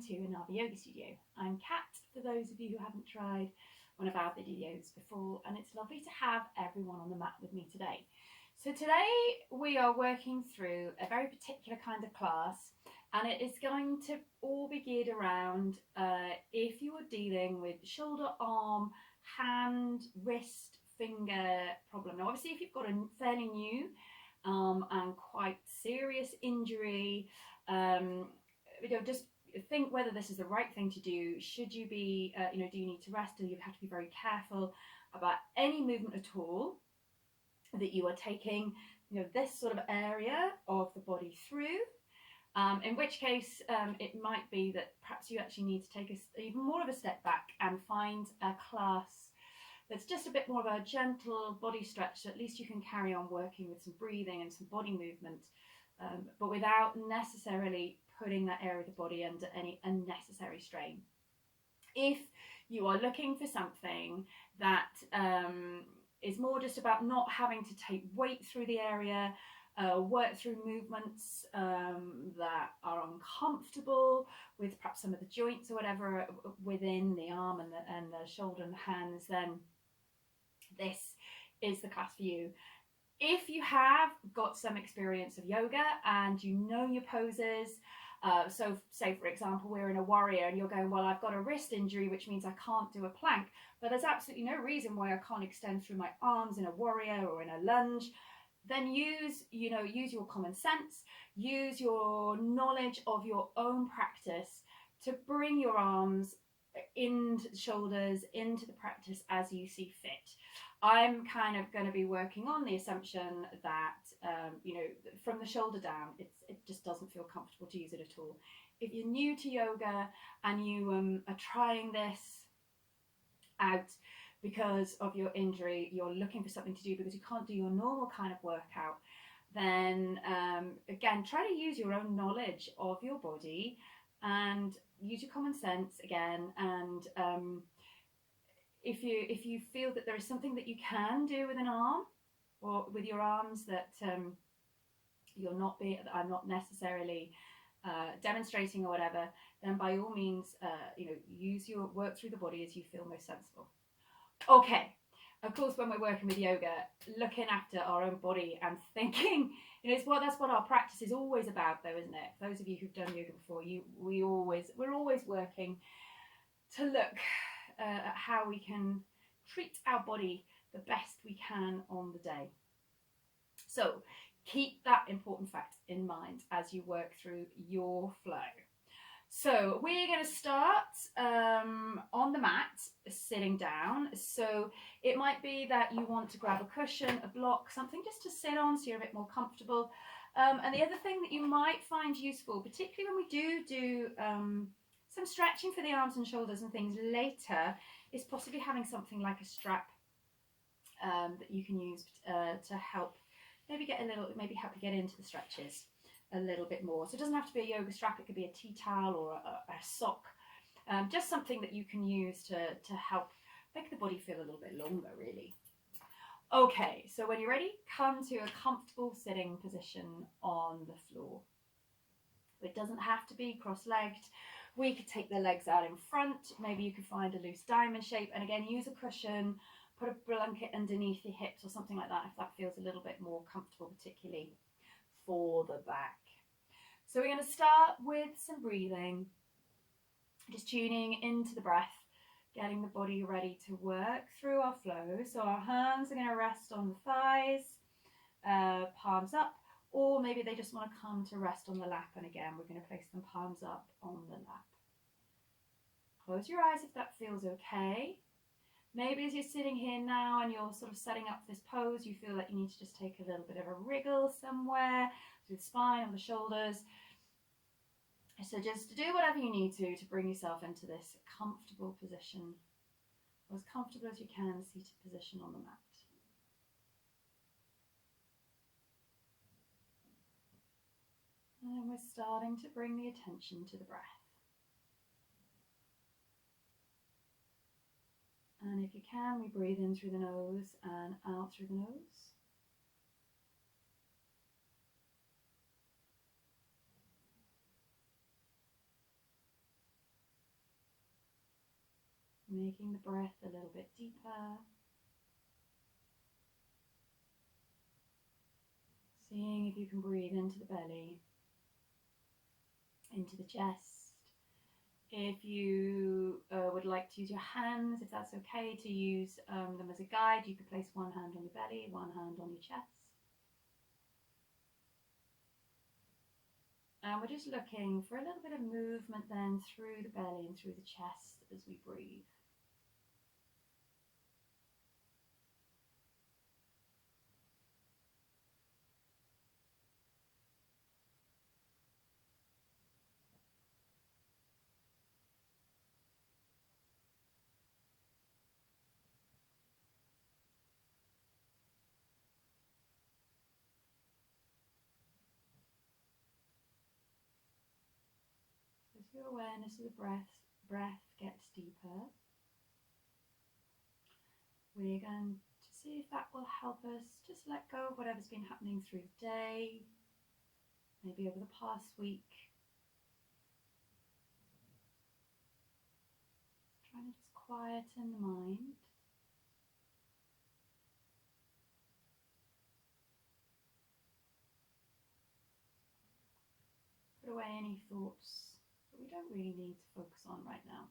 to another yoga studio. I'm Kat, for those of you who haven't tried one of our videos before, and it's lovely to have everyone on the mat with me today. So today we are working through a very particular kind of class, and it is going to all be geared around if you are dealing with shoulder, arm, hand, wrist, finger problem. Now obviously if you've got a fairly new and quite serious injury, just think whether this is the right thing to do. Should you be, do you need to rest? Do you have to be very careful about any movement at all that you are taking, this sort of area of the body through? In which case, it might be that perhaps you actually need to take even more of a step back and find a class that's just a bit more of a gentle body stretch, so at least you can carry on working with some breathing and some body movement, but without necessarily putting that area of the body under any unnecessary strain. If you are looking for something that is more just about not having to take weight through the area, work through movements that are uncomfortable with perhaps some of the joints or whatever within the arm and the shoulder and the hands, then this is the class for you. If you have got some experience of yoga and you know your poses, so say for example we're in a warrior and you're going, well, I've got a wrist injury, which means I can't do a plank, but there's absolutely no reason why I can't extend through my arms in a warrior or in a lunge. Then use your common sense, use your knowledge of your own practice to bring your arms into the shoulders, into the practice as you see fit. I'm kind of going to be working on the assumption that, from the shoulder down, it just doesn't feel comfortable to use it at all. If you're new to yoga and you are trying this out because of your injury, you're looking for something to do because you can't do your normal kind of workout, then again, try to use your own knowledge of your body and use your common sense again. And if you feel that there is something that you can do with an arm or with your arms that I'm not necessarily demonstrating or whatever, then by all means, use your work through the body as you feel most sensible. Okay, of course, when we're working with yoga, looking after our own body and thinking, that's what our practice is always about, though, isn't it? Those of you who've done yoga before, we're always working to look at how we can treat our body the best we can on the day. So keep that important fact in mind as you work through your flow. So we're going to start on the mat, sitting down. So it might be that you want to grab a cushion, a block, something just to sit on so you're a bit more comfortable. And the other thing that you might find useful, particularly when we do some stretching for the arms and shoulders and things later, is possibly having something like a strap that you can use to help maybe help you get into the stretches a little bit more. So it doesn't have to be a yoga strap, it could be a tea towel or a sock, just something that you can use to help make the body feel a little bit longer, really. Okay, so when you're ready, come to a comfortable sitting position on the floor. It doesn't have to be cross-legged. We could take the legs out in front. Maybe you could find a loose diamond shape, and again, use a cushion, put a blanket underneath your hips or something like that if that feels a little bit more comfortable, particularly for the back. So we're going to start with some breathing, just tuning into the breath, getting the body ready to work through our flow. So our hands are going to rest on the thighs, palms up, or maybe they just want to come to rest on the lap, and again we're going to place them palms up on the lap. Close your eyes if that feels okay. Maybe as you're sitting here now and you're sort of setting up this pose, you feel like you need to just take a little bit of a wriggle somewhere through the spine or the shoulders. So just do whatever you need to bring yourself into this comfortable position, or as comfortable as you can, seated position on the mat. And we're starting to bring the attention to the breath. And if you can, we breathe in through the nose and out through the nose. making the breath a little bit deeper. Seeing if you can breathe into the belly, into the chest. If you would like to use your hands, if that's okay, to use them as a guide, you could place one hand on your belly, one hand on your chest. And we're just looking for a little bit of movement then through the belly and through the chest as we breathe. As your awareness of the breath gets deeper, we're going to see if that will help us just let go of whatever's been happening through the day, maybe over the past week. Trying to just quieten the mind. Put away any thoughts that we don't really need to focus on right now.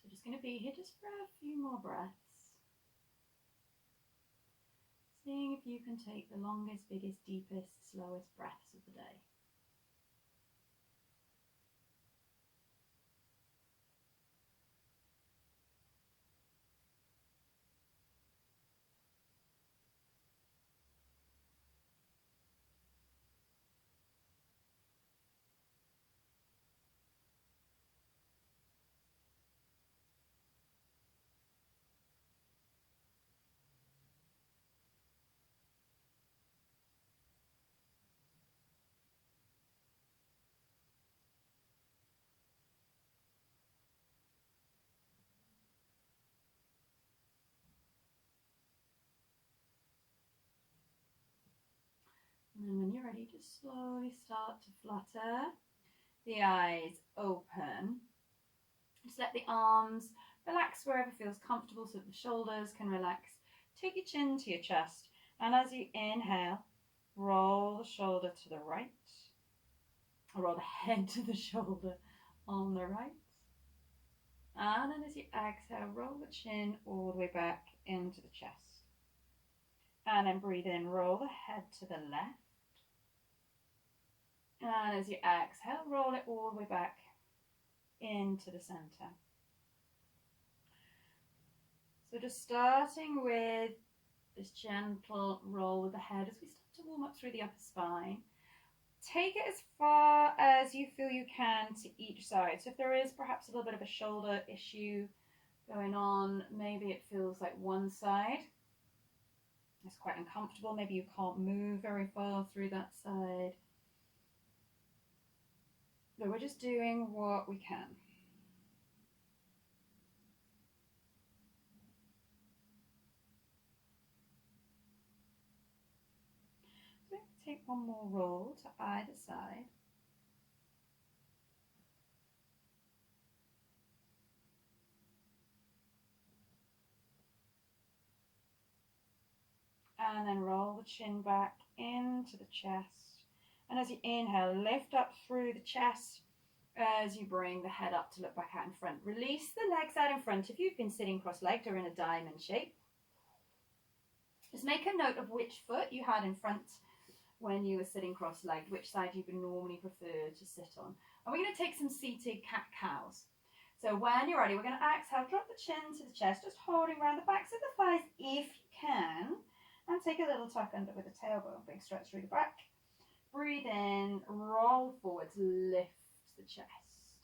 So just going to be here just for a few more breaths. Seeing if you can take the longest, biggest, deepest, slowest breaths of the day. And then when you're ready, just slowly start to flutter the eyes open. Just let the arms relax wherever feels comfortable so that the shoulders can relax. Take your chin to your chest, and as you inhale, roll the shoulder to the right, or roll the head to the shoulder on the right. And then as you exhale, roll the chin all the way back into the chest. And then breathe in, roll the head to the left. And as you exhale, roll it all the way back into the center. So just starting with this gentle roll with the head as we start to warm up through the upper spine. Take it as far as you feel you can to each side. So if there is perhaps a little bit of a shoulder issue going on, maybe it feels like one side is quite uncomfortable. Maybe you can't move very far through that side. But we're just doing what we can. So take one more roll to either side. And then roll the chin back into the chest. And as you inhale, lift up through the chest as you bring the head up to look back out in front. Release the legs out in front if you've been sitting cross-legged or in a diamond shape. Just make a note of which foot you had in front when you were sitting cross-legged, which side you would normally prefer to sit on. And we're going to take some seated cat-cows. So when you're ready, we're going to exhale, drop the chin to the chest, just holding around the backs of the thighs if you can. And take a little tuck under with the tailbone, big stretch through the back. Breathe in, roll forwards, lift the chest.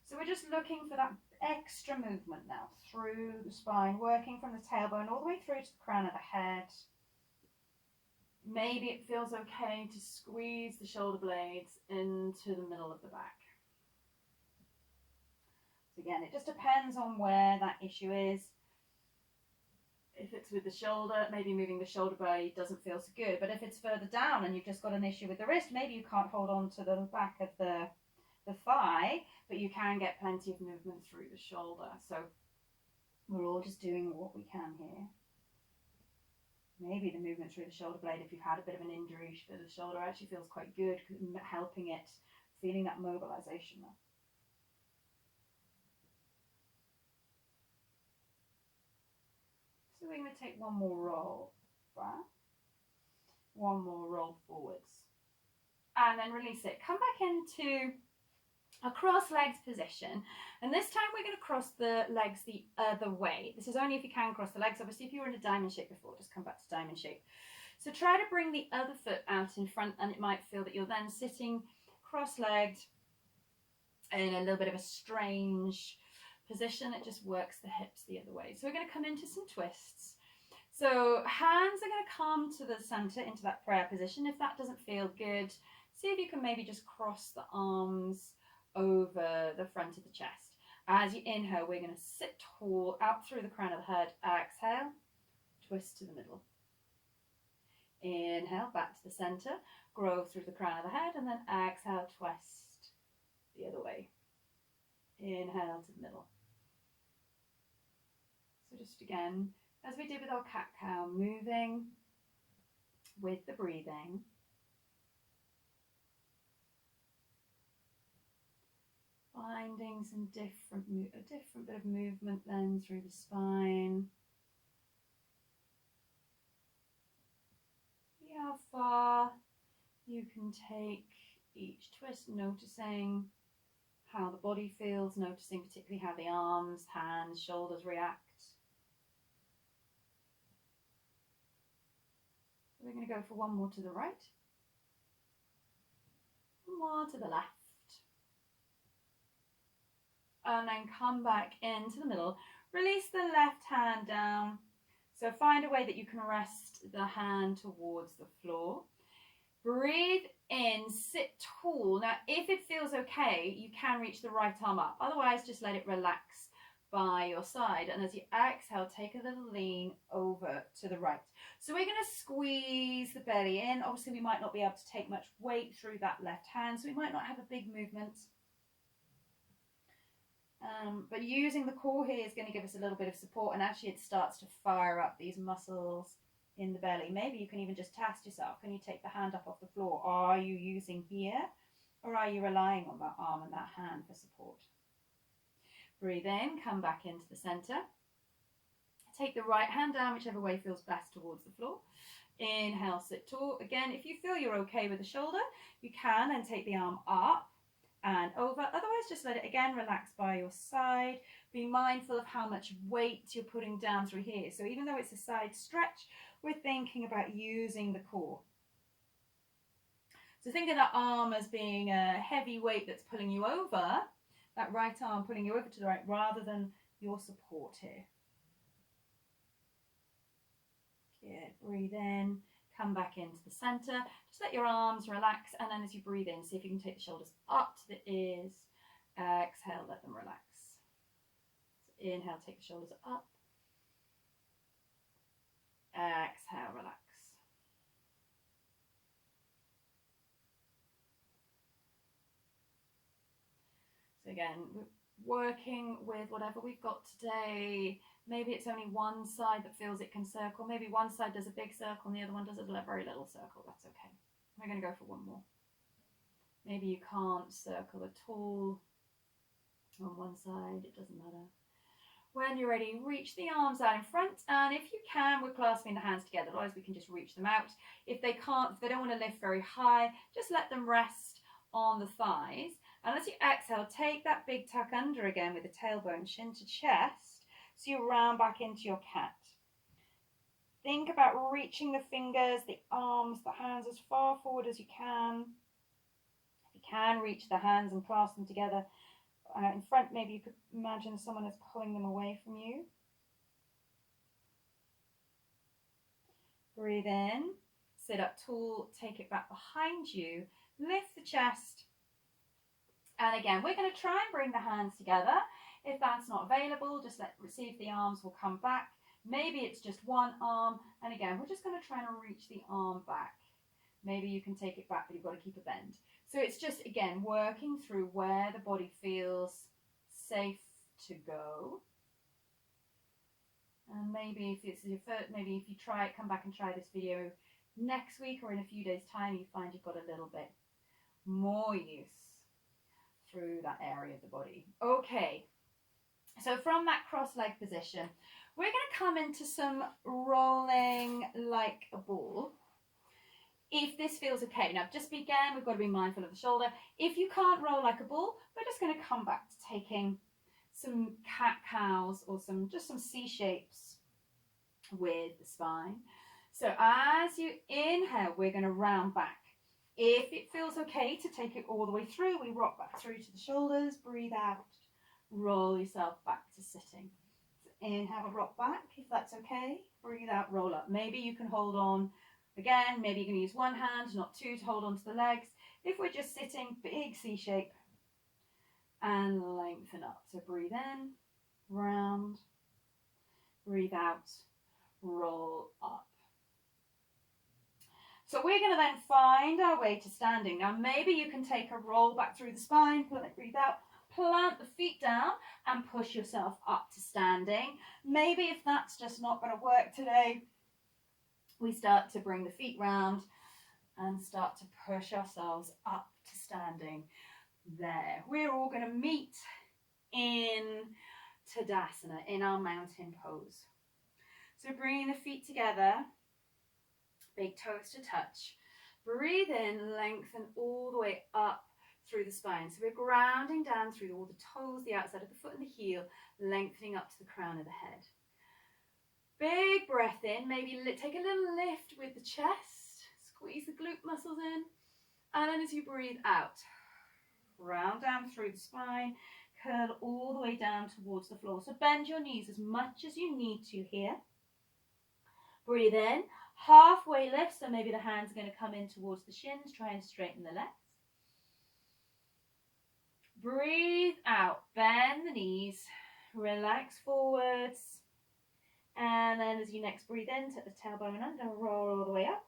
So we're just looking for that extra movement now through the spine, working from the tailbone all the way through to the crown of the head. Maybe it feels okay to squeeze the shoulder blades into the middle of the back. So again, it just depends on where that issue is. If it's with the shoulder, maybe moving the shoulder blade doesn't feel so good. But if it's further down and you've just got an issue with the wrist, maybe you can't hold on to the back of the thigh, but you can get plenty of movement through the shoulder. So we're all just doing what we can here. Maybe the movement through the shoulder blade, if you've had a bit of an injury for the shoulder, actually feels quite good, helping it, feeling that mobilization there. So we're going to take one more roll back, one more roll forwards, and then release it. Come back into a cross-legged position, and this time we're going to cross the legs the other way. This is only if you can cross the legs. Obviously, if you were in a diamond shape before, just come back to diamond shape. So try to bring the other foot out in front, and it might feel that you're then sitting cross-legged in a little bit of a strange position. It just works the hips the other way. So we're going to come into some twists. So hands are going to come to the center into that prayer position. If that doesn't feel good, see if you can maybe just cross the arms over the front of the chest. As you inhale, we're going to sit tall out through the crown of the head. Exhale, twist to the middle. Inhale, back to the center, grow through the crown of the head, and then exhale, twist the other way. Inhale to the middle. So just again, as we did with our cat-cow, moving with the breathing. Finding some a different bit of movement then through the spine. See how far you can take each twist, noticing how the body feels, noticing particularly how the arms, hands, shoulders react. We're going to go for one more to the right, one more to the left. And then come back into the middle. Release the left hand down. So find a way that you can rest the hand towards the floor. Breathe in, sit tall. Now, if it feels okay, you can reach the right arm up. Otherwise, just let it relax by your side. And as you exhale, take a little lean over to the right. So we're going to squeeze the belly in. Obviously, we might not be able to take much weight through that left hand, so we might not have a big movement. But using the core here is going to give us a little bit of support, and actually it starts to fire up these muscles in the belly. Maybe you can even just test yourself. Can you take the hand up off the floor? Are you using here, or are you relying on that arm and that hand for support? Breathe in, come back into the center. Take the right hand down, whichever way feels best towards the floor. Inhale, sit tall. Again, if you feel you're okay with the shoulder, you can and take the arm up and over. Otherwise, just let it again relax by your side. Be mindful of how much weight you're putting down through here. So even though it's a side stretch, we're thinking about using the core. So think of that arm as being a heavy weight that's pulling you over, that right arm pulling you over to the right, rather than your support here. Good. Breathe in. Come back into the center. Just let your arms relax, and then as you breathe in, see if you can take the shoulders up to the ears. Exhale, let them relax. So inhale, take the shoulders up. Exhale, relax. So again, we're working with whatever we've got today. Maybe it's only one side that feels it can circle. Maybe one side does a big circle and the other one does a very little circle. That's okay. We're going to go for one more. Maybe you can't circle at all. on one side, it doesn't matter. When you're ready, reach the arms out in front, and if you can, we're clasping the hands together, otherwise we can just reach them out. If they can't, if they don't want to lift very high, just let them rest on the thighs. And as you exhale, take that big tuck under again with the tailbone, chin to chest, so you round back into your cat. Think about reaching the fingers, the arms, the hands as far forward as you can. If you can, reach the hands and clasp them together. In front, maybe you could imagine someone is pulling them away from you. Breathe in, sit up tall, take it back behind you, lift the chest. And again, we're going to try and bring the hands together. If that's not available, just see if the arms will come back. Maybe it's just one arm. And again, we're just going to try and reach the arm back. Maybe you can take it back, but you've got to keep a bend. So it's just, again, working through where the body feels safe to go. And maybe if it's your first, maybe if you try it, come back and try this video next week or in a few days' time, you find you've got a little bit more use through that area of the body. Okay, so from that cross-leg position, we're going to come into some rolling like a ball. If this feels okay. Now, just again, we've got to be mindful of the shoulder. If you can't roll like a ball, we're just going to come back to taking some cat-cows or just some C shapes with the spine. So as you inhale, we're going to round back. If it feels okay to take it all the way through, we rock back through to the shoulders, breathe out, roll yourself back to sitting. So inhale, rock back, if that's okay. Breathe out, roll up. Maybe you can hold on. Again, maybe you can use one hand, not two, to hold onto the legs. If we're just sitting, big C shape, and lengthen up. So breathe in, round, breathe out, roll up. So we're going to then find our way to standing. Now maybe you can take a roll back through the spine, breathe out, plant the feet down and push yourself up to standing. Maybe if that's just not going to work today, we start to bring the feet round and start to push ourselves up to standing. There. We're all going to meet in Tadasana, in our mountain pose. So bringing the feet together, big toes to touch. Breathe in, lengthen all the way up through the spine. So we're grounding down through all the toes, the outside of the foot and the heel, lengthening up to the crown of the head. Big breath in, maybe take a little lift with the chest, squeeze the glute muscles in, and then as you breathe out, round down through the spine, curl all the way down towards the floor. So bend your knees as much as you need to here. Breathe in, halfway lift, so maybe the hands are going to come in towards the shins, try and straighten the legs. Breathe out, bend the knees, relax forwards. And then as you next breathe in, take the tailbone under, roll all the way up.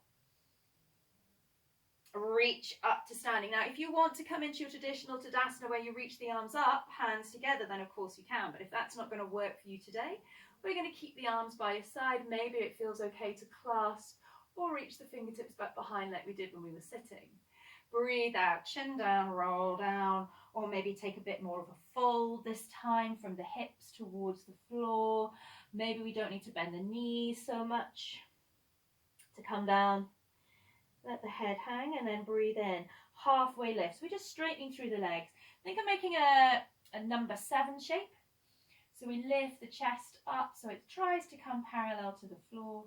Reach up to standing. Now, if you want to come into your traditional Tadasana where you reach the arms up, hands together, then of course you can. But if that's not going to work for you today, we're going to keep the arms by your side. Maybe it feels okay to clasp or reach the fingertips back behind like we did when we were sitting. Breathe out, chin down, roll down, or maybe take a bit more of a fold this time from the hips towards the floor. Maybe we don't need to bend the knees so much to come down. Let the head hang and then breathe in. Halfway lift. So we're just straightening through the legs. Think of making a number 7 shape. So we lift the chest up so it tries to come parallel to the floor.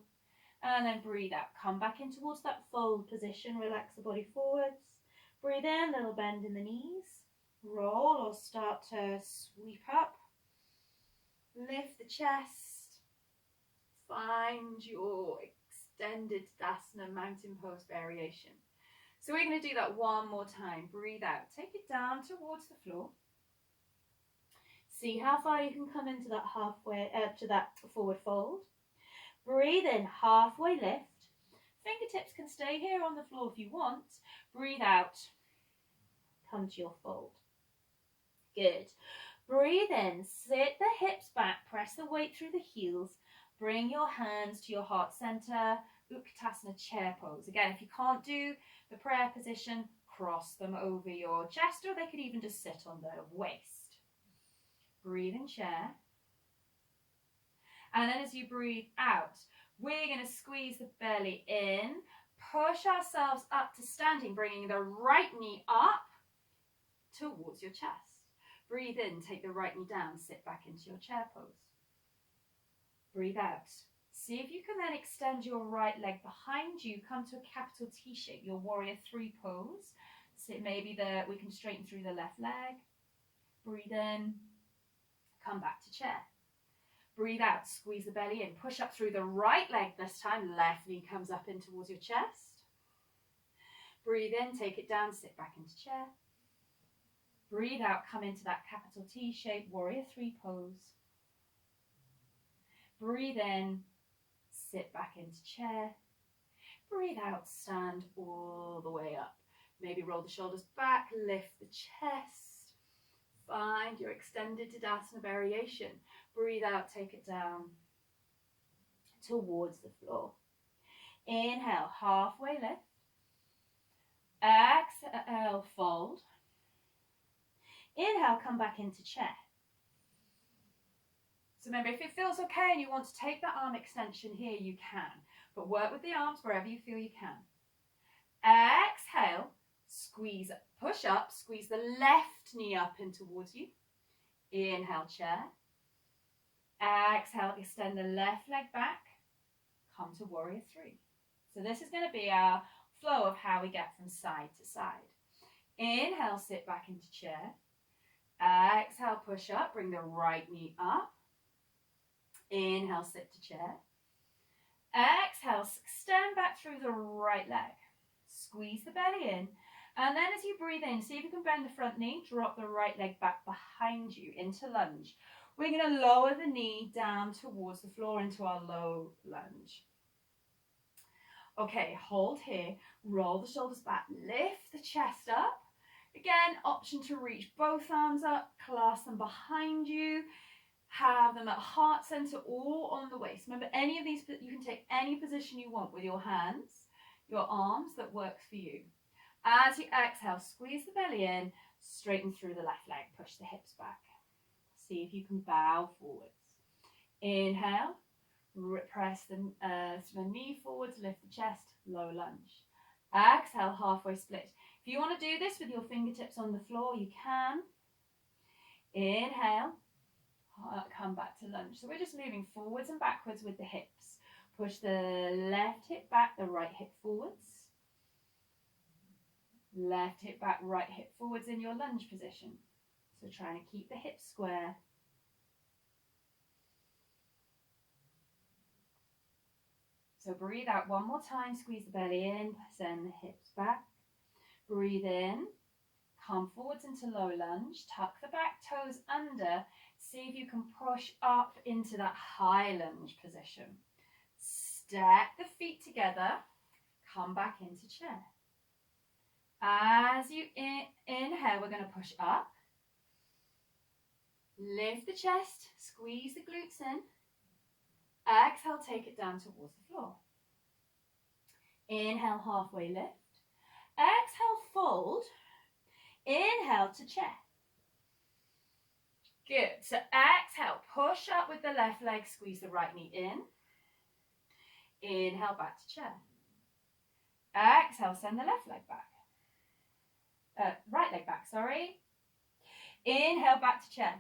And then breathe out. Come back in towards that fold position. Relax the body forwards. Breathe in, little bend in the knees. Roll or start to sweep up. Lift the chest. Find your extended Tadasana mountain pose variation. So we're going to do that one more time. Breathe out. Take it down towards the floor. See how far you can come into that halfway to that forward fold. Breathe in, halfway lift. Fingertips can stay here on the floor if you want. Breathe out. Come to your fold. Good. Breathe in, sit the hips back, press the weight through the heels. Bring your hands to your heart center, Utkatasana chair pose. Again, if you can't do the prayer position, cross them over your chest, or they could even just sit on the waist. breathe in chair. And then as you breathe out, we're going to squeeze the belly in, push ourselves up to standing, bringing the right knee up towards your chest. Breathe in, take the right knee down, sit back into your chair pose. Breathe out. See if you can then extend your right leg behind you, come to a capital T shape, your warrior 3 pose. So maybe we can straighten through the left leg. Breathe in, come back to chair. Breathe out, squeeze the belly in, push up through the right leg this time, left knee comes up in towards your chest. Breathe in, take it down, sit back into chair. Breathe out, come into that capital T shape, warrior 3 pose. Breathe in, sit back into chair. Breathe out, stand all the way up. Maybe roll the shoulders back, lift the chest. Find your extended Tadasana variation. Breathe out, take it down towards the floor. Inhale, halfway lift. Exhale, fold. Inhale, come back into chair. So remember, if it feels okay and you want to take that arm extension here, you can. But work with the arms wherever you feel you can. Exhale, squeeze, push up, squeeze the left knee up in towards you. Inhale, chair. Exhale, extend the left leg back. Come to warrior 3. So this is going to be our flow of how we get from side to side. Inhale, sit back into chair. Exhale, push up, bring the right knee up. Inhale, sit to chair. Exhale, extend back through the right leg. Squeeze the belly in. And then as you breathe in, see if you can bend the front knee, drop the right leg back behind you into lunge. We're going to lower the knee down towards the floor into our low lunge. Okay, hold here, roll the shoulders back, lift the chest up. Again, option to reach both arms up, clasp them behind you, have them at heart center or on the waist. Remember, any of these, you can take any position you want with your hands, your arms, that works for you. As you exhale, squeeze the belly in, straighten through the left leg, push the hips back. See if you can bow forwards. Inhale, press the knee forwards, lift the chest, low lunge. Exhale, halfway split. If you want to do this with your fingertips on the floor, you can. Inhale, come back to lunge. So we're just moving forwards and backwards with the hips. Push the left hip back, the right hip forwards. Left hip back, right hip forwards in your lunge position. So trying to keep the hips square. So breathe out one more time, squeeze the belly in, send the hips back. Breathe in, come forwards into low lunge, tuck the back toes under. See if you can push up into that high lunge position. Step the feet together, come back into chair. As you inhale, we're going to push up. Lift the chest, squeeze the glutes in. Exhale, take it down towards the floor. Inhale, halfway lift. Exhale, fold. Inhale to chair. Good. So exhale, push up with the left leg, squeeze the right knee in. Inhale, back to chair. Exhale, send the left leg back. Right leg back, sorry. Inhale, back to chair.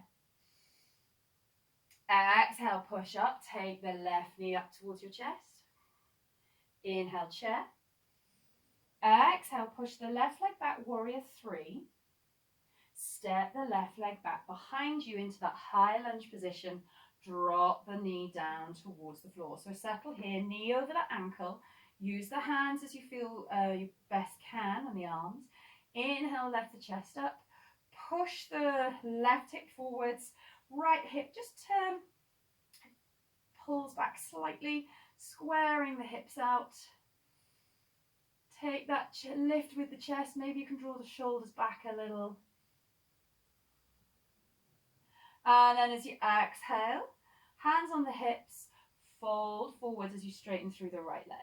Exhale, push up, take the left knee up towards your chest. Inhale, chair. Exhale, push the left leg back, warrior 3. Step the left leg back behind you into that high lunge position. Drop the knee down towards the floor. So settle here, knee over the ankle. Use the hands as you feel you best can, and the arms. Inhale, lift the chest up. Push the left hip forwards. Right hip just pulls back slightly, squaring the hips out. Take that lift with the chest. Maybe you can draw the shoulders back a little. And then as you exhale, hands on the hips, fold forwards as you straighten through the right leg.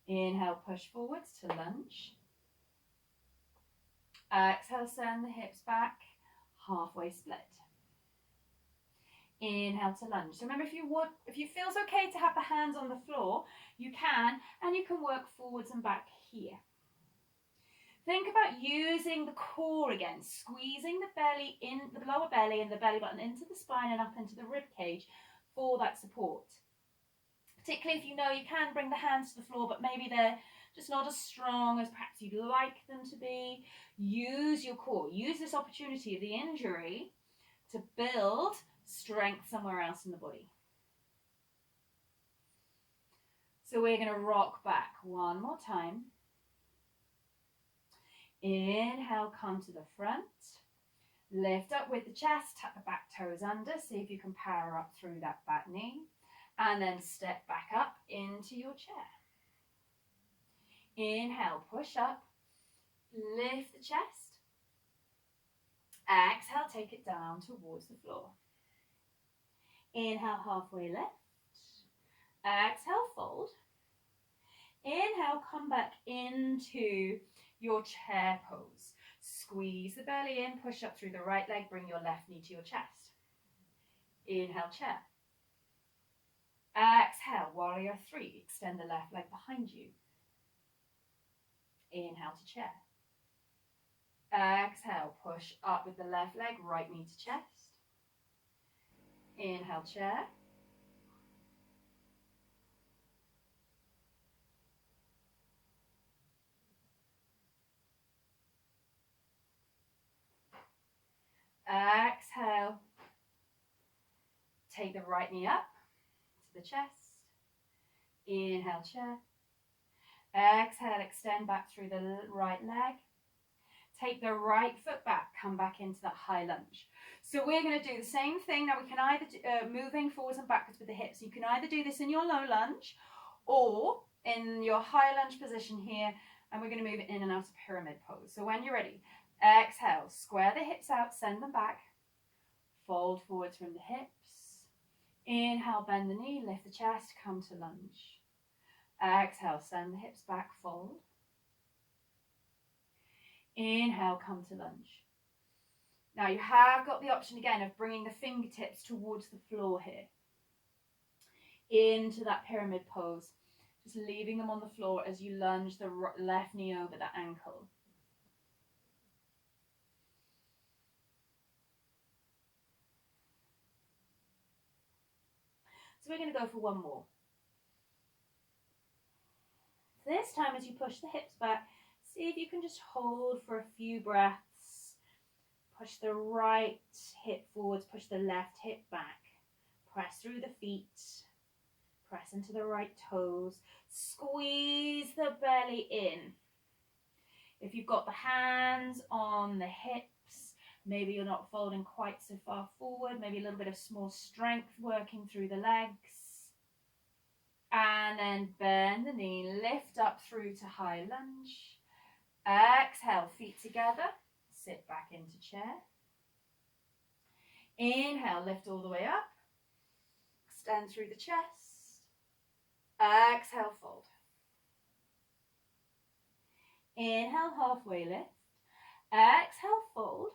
Inhale, push forwards to lunge. Exhale, send the hips back. halfway split. Inhale to lunge. So remember, if you feels okay to have the hands on the floor, you can, and you can work forwards and back here. Think about using the core again, squeezing the belly in, the lower belly and the belly button into the spine and up into the rib cage for that support. Particularly if you know you can bring the hands to the floor, but maybe they're just not as strong as perhaps you'd like them to be. Use your core. Use this opportunity of the injury to build strength somewhere else in the body. So we're going to rock back one more time. Inhale, come to the front. Lift up with the chest, tuck the back toes under. See if you can power up through that back knee. And then step back up into your chair. Inhale, push up. Lift the chest. Exhale, take it down towards the floor. Inhale, halfway lift. Exhale, fold. Inhale, come back into your chair pose. Squeeze the belly in, push up through the right leg, bring your left knee to your chest. Inhale, chair. Exhale, warrior three. Extend the left leg behind you. Inhale to chair. Exhale, push up with the left leg, right knee to chest. Inhale, chair. Exhale. Take the right knee up to the chest. Inhale, chair. Exhale, extend back through the right leg. Take the right foot back, come back into that high lunge. So we're going to do the same thing. Now we can either, moving forwards and backwards with the hips, you can either do this in your low lunge or in your high lunge position here, and we're going to move it in and out of pyramid pose. So when you're ready, exhale, square the hips out, send them back, fold forwards from the hips. Inhale, bend the knee, lift the chest, come to lunge. Exhale, send the hips back, fold. Inhale, come to lunge. Now you have got the option again of bringing the fingertips towards the floor here. Into that pyramid pose. Just leaving them on the floor as you lunge the left knee over the ankle. So we're going to go for one more. This time as you push the hips back, see if you can just hold for a few breaths. Push the right hip forwards, push the left hip back. Press through the feet. Press into the right toes. Squeeze the belly in. If you've got the hands on the hips, maybe you're not folding quite so far forward, maybe a little bit of small strength working through the legs. And then bend the knee, lift up through to high lunge. Exhale, feet together, sit back into chair. Inhale, lift all the way up. Extend through the chest. Exhale, fold. Inhale, halfway lift. Exhale, fold.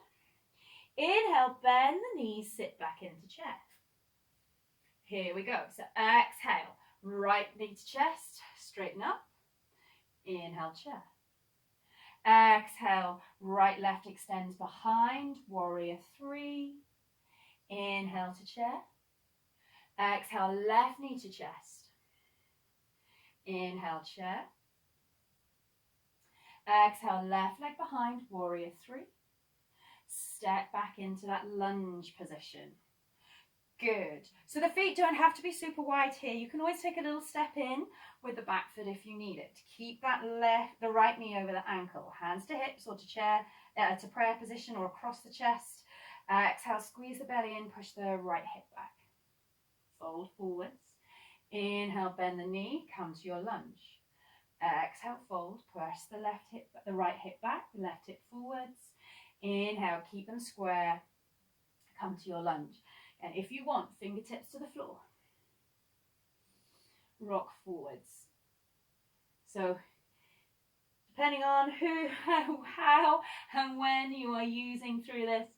Inhale, bend the knees, sit back into chair. Here we go. So exhale, right knee to chest, straighten up. Inhale, chair. Exhale, right left extends behind, warrior three. Inhale to chair. Exhale, left knee to chest. Inhale, chair. Exhale, left leg behind, warrior three. Step back into that lunge position. Good. So the feet don't have to be super wide here. You can always take a little step in with the back foot if you need it. Keep that the right knee over the ankle. Hands to hips or to chair, to prayer position or across the chest. Exhale, squeeze the belly in, push the right hip back. Fold forwards. Inhale, bend the knee, come to your lunge. Exhale, fold, press the right hip back, left hip forwards. Inhale, keep them square, come to your lunge. And if you want, fingertips to the floor. Rock forwards. So, depending on who, how, and when you are using through this,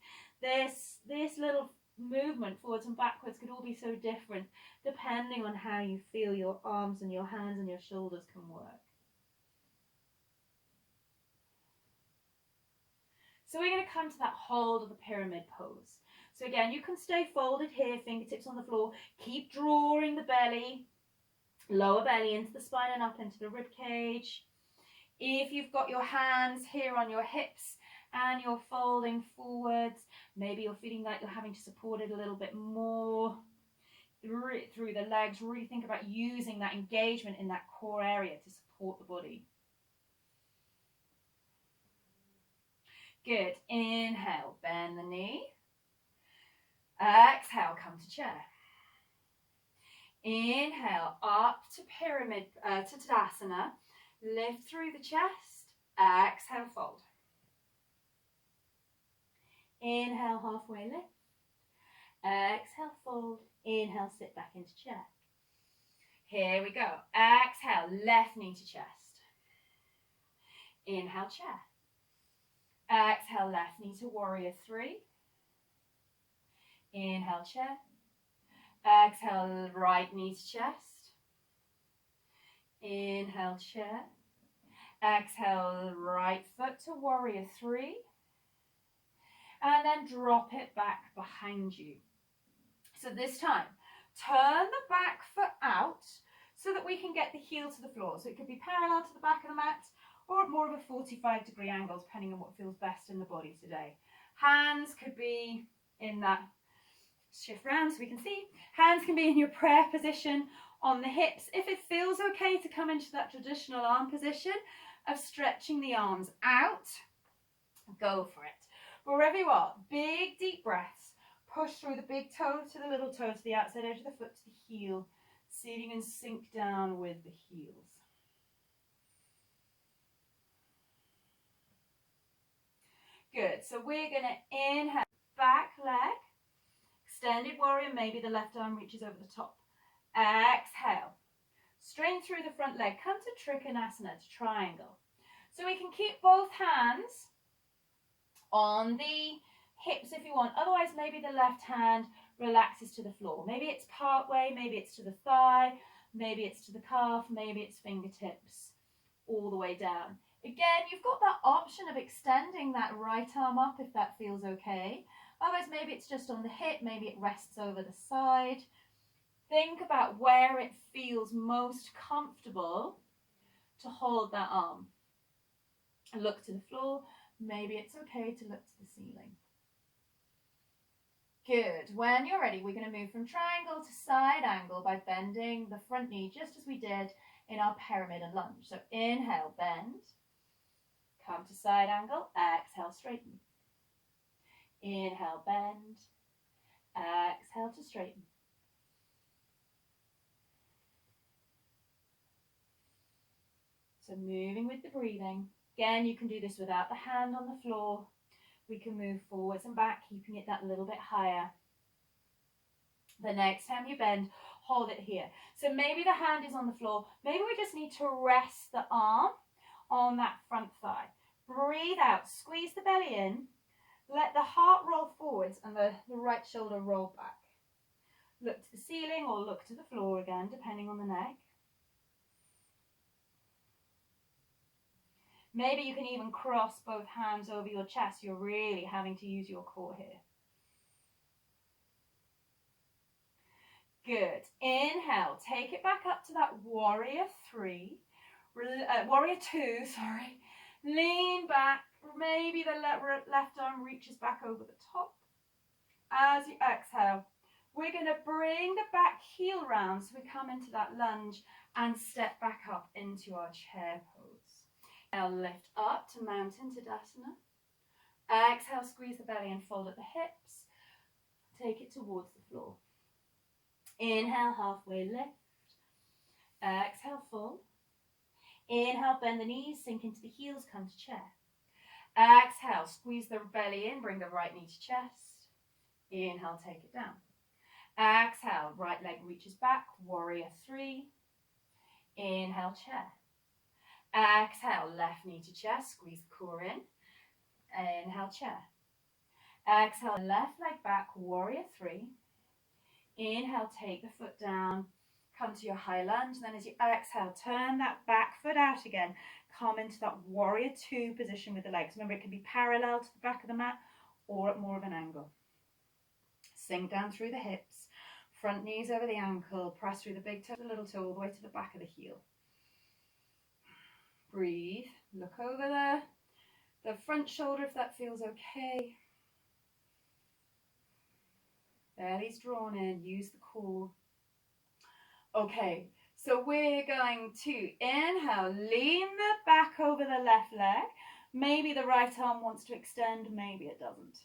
This little movement forwards and backwards could all be so different depending on how you feel your arms and your hands and your shoulders can work. So we're going to come to that hold of the pyramid pose. So again, you can stay folded here, fingertips on the floor. Keep drawing the belly, lower belly into the spine and up into the rib cage. If you've got your hands here on your hips and you're folding forwards, maybe you're feeling like you're having to support it a little bit more through the legs. Really think about using that engagement in that core area to support the body. Good. Inhale, bend the knee. Exhale, come to chair. Inhale, up to pyramid, to Tadasana. Lift through the chest. Exhale, fold. Inhale, halfway lift. Exhale, fold. Inhale, sit back into chair. Here we go. Exhale, left knee to chest. Inhale, chair. Exhale, left knee to warrior three. Inhale, chair. Exhale, right knee to chest. Inhale, chair. Exhale, right foot to warrior three. And then drop it back behind you. So this time, turn the back foot out so that we can get the heel to the floor. So it could be parallel to the back of the mat or more of a 45-degree angle, depending on what feels best in the body today. Hands could be in that, shift round so we can see. Hands can be in your prayer position on the hips. If it feels okay to come into that traditional arm position of stretching the arms out, go for it. Wherever you are, big deep breaths. Push through the big toe to the little toe to the outside edge of the foot to the heel, seating and sink down with the heels. Good, so we're going to inhale, back leg, extended warrior, maybe the left arm reaches over the top. Exhale, straighten through the front leg, come to Trikonasana, to triangle. So we can keep both hands on the hips if you want, otherwise maybe the left hand relaxes to the floor. Maybe it's part way, maybe it's to the thigh, maybe it's to the calf, maybe it's fingertips all the way down. Again, you've got that option of extending that right arm up if that feels okay. Otherwise, maybe it's just on the hip, maybe it rests over the side. Think about where it feels most comfortable to hold that arm. Look to the floor, maybe it's okay to look to the ceiling. Good. When you're ready, we're going to move from triangle to side angle by bending the front knee just as we did in our pyramid and lunge. So inhale, bend. Come to side angle. Exhale, straighten. Inhale, bend. Exhale to straighten. So moving with the breathing. Again, you can do this without the hand on the floor. We can move forwards and back, keeping it that little bit higher. The next time you bend, hold it here. So maybe the hand is on the floor. Maybe we just need to rest the arm on that front thigh. Breathe out, squeeze the belly in. Let the heart roll forwards and the right shoulder roll back. Look to the ceiling or look to the floor again, depending on the neck. Maybe you can even cross both hands over your chest. You're really having to use your core here. Good. Inhale, take it back up to that warrior two, sorry. Lean back. Maybe the left arm reaches back over the top. As you exhale, we're going to bring the back heel round so we come into that lunge and step back up into our chair pose. Now lift up to mountain Tadasana. Exhale, squeeze the belly and fold at the hips. Take it towards the floor. Inhale, halfway lift. Exhale, fold. Inhale, bend the knees, sink into the heels, come to chair. Exhale, squeeze the belly in, bring the right knee to chest. Inhale, take it down. Exhale, right leg reaches back, warrior three. Inhale, chair. Exhale, left knee to chest, squeeze the core in. Inhale, chair. Exhale, left leg back, warrior three. Inhale, take the foot down, come to your high lunge. And then as you exhale, turn that back foot out again. Come into that warrior two position with the legs. Remember, it can be parallel to the back of the mat or at more of an angle. Sink down through the hips, front knees over the ankle, press through the big toe, the little toe, all the way to the back of the heel. Breathe, look over the front shoulder if that feels okay. Belly's drawn in, use the core. Okay, so we're going to inhale, lean the back over the left leg. Maybe the right arm wants to extend, maybe it doesn't.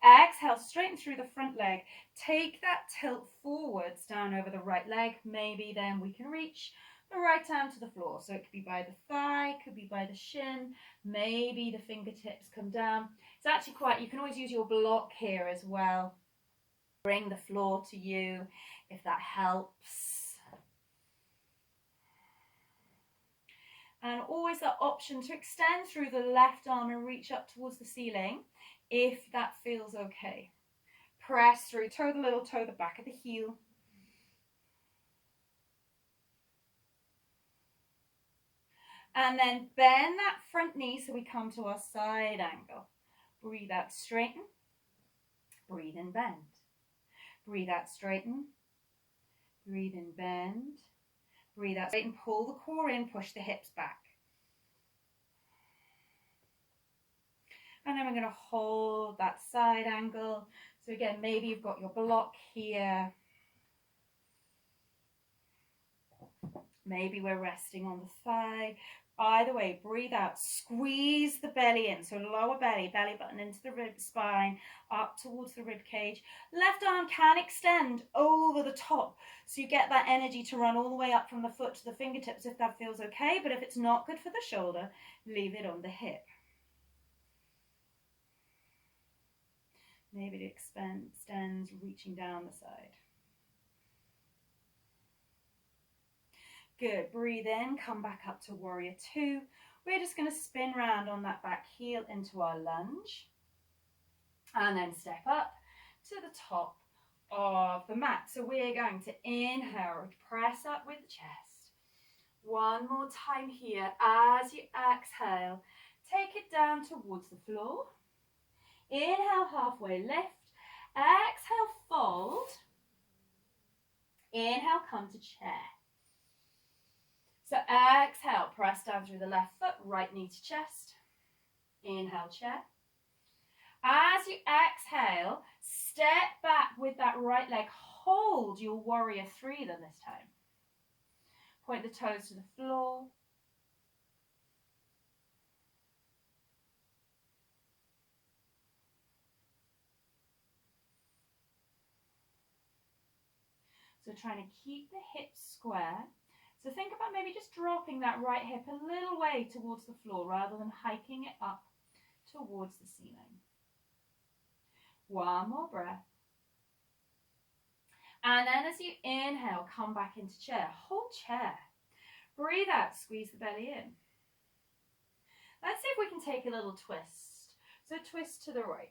Exhale, straighten through the front leg. Take that tilt forwards down over the right leg. Maybe then we can reach the right arm to the floor. So it could be by the thigh, could be by the shin, maybe the fingertips come down. It's actually quite, you can always use your block here as well. Bring the floor to you if that helps. And always that option to extend through the left arm and reach up towards the ceiling if that feels okay. Press through, toe the little toe, the back of the heel. And then bend that front knee so we come to our side angle. Breathe out, straighten. Breathe in, bend. Breathe out, straighten. Breathe in, bend. Breathe out, straighten, pull the core in, push the hips back. And then we're going to hold that side angle. So again, maybe you've got your block here. Maybe we're resting on the thigh. Either way, breathe out, squeeze the belly in. So lower belly, belly button into the rib spine, up towards the rib cage. Left arm can extend over the top. So you get that energy to run all the way up from the foot to the fingertips if that feels okay. But if it's not good for the shoulder, leave it on the hip. Maybe it extends, reaching down the side. Good, breathe in, come back up to warrior two. We're just going to spin round on that back heel into our lunge. And then step up to the top of the mat. So we're going to inhale, press up with the chest. One more time here. As you exhale, take it down towards the floor. Inhale, halfway lift. Exhale, fold. Inhale, come to chair. So exhale, press down through the left foot, right knee to chest. Inhale, chair. As you exhale, step back with that right leg. Hold your warrior three then this time. Point the toes to the floor. So trying to keep the hips square. So think about maybe just dropping that right hip a little way towards the floor rather than hiking it up towards the ceiling. One more breath. And then as you inhale, come back into chair. Hold chair. Breathe out, squeeze the belly in. Let's see if we can take a little twist. So twist to the right.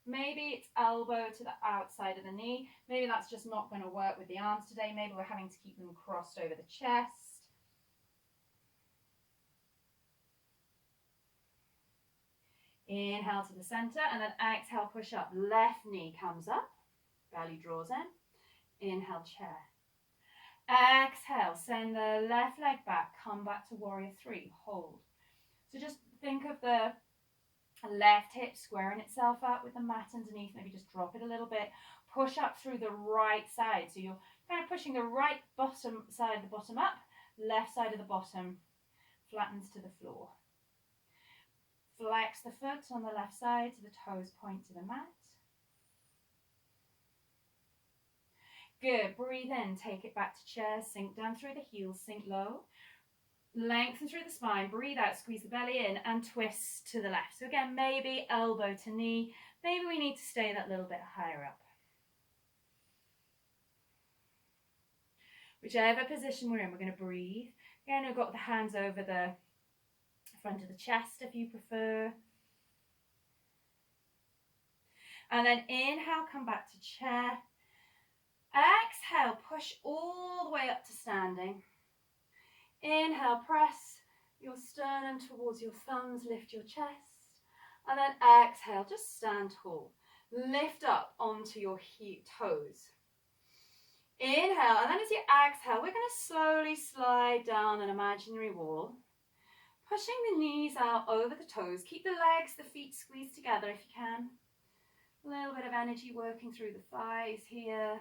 Maybe it's elbow to the outside of the knee. Maybe that's just not going to work with the arms today. Maybe we're having to keep them crossed over the chest. Inhale to the center and then exhale, push up. Left knee comes up, belly draws in. Inhale, chair. Exhale, send the left leg back, come back to warrior three, hold. So just think of the left hip squaring itself out with the mat underneath, maybe just drop it a little bit. Push up through the right side. So you're kind of pushing the right bottom side of the bottom up, left side of the bottom flattens to the floor. Flex the foot on the left side so the toes point to the mat. Good, breathe in, take it back to chair, sink down through the heels, sink low. Lengthen through the spine, breathe out, squeeze the belly in and twist to the left. So again, maybe elbow to knee, maybe we need to stay that little bit higher up. Whichever position we're in, we're going to breathe. Again, we've got the hands over the front of the chest if you prefer. And then inhale, come back to chair. Exhale, push all the way up to standing. Inhale, press your sternum towards your thumbs, lift your chest. And then exhale, just stand tall. Lift up onto your toes. Inhale, and then as you exhale, we're going to slowly slide down an imaginary wall. Pushing the knees out over the toes. Keep the legs, the feet squeezed together if you can. A little bit of energy working through the thighs here.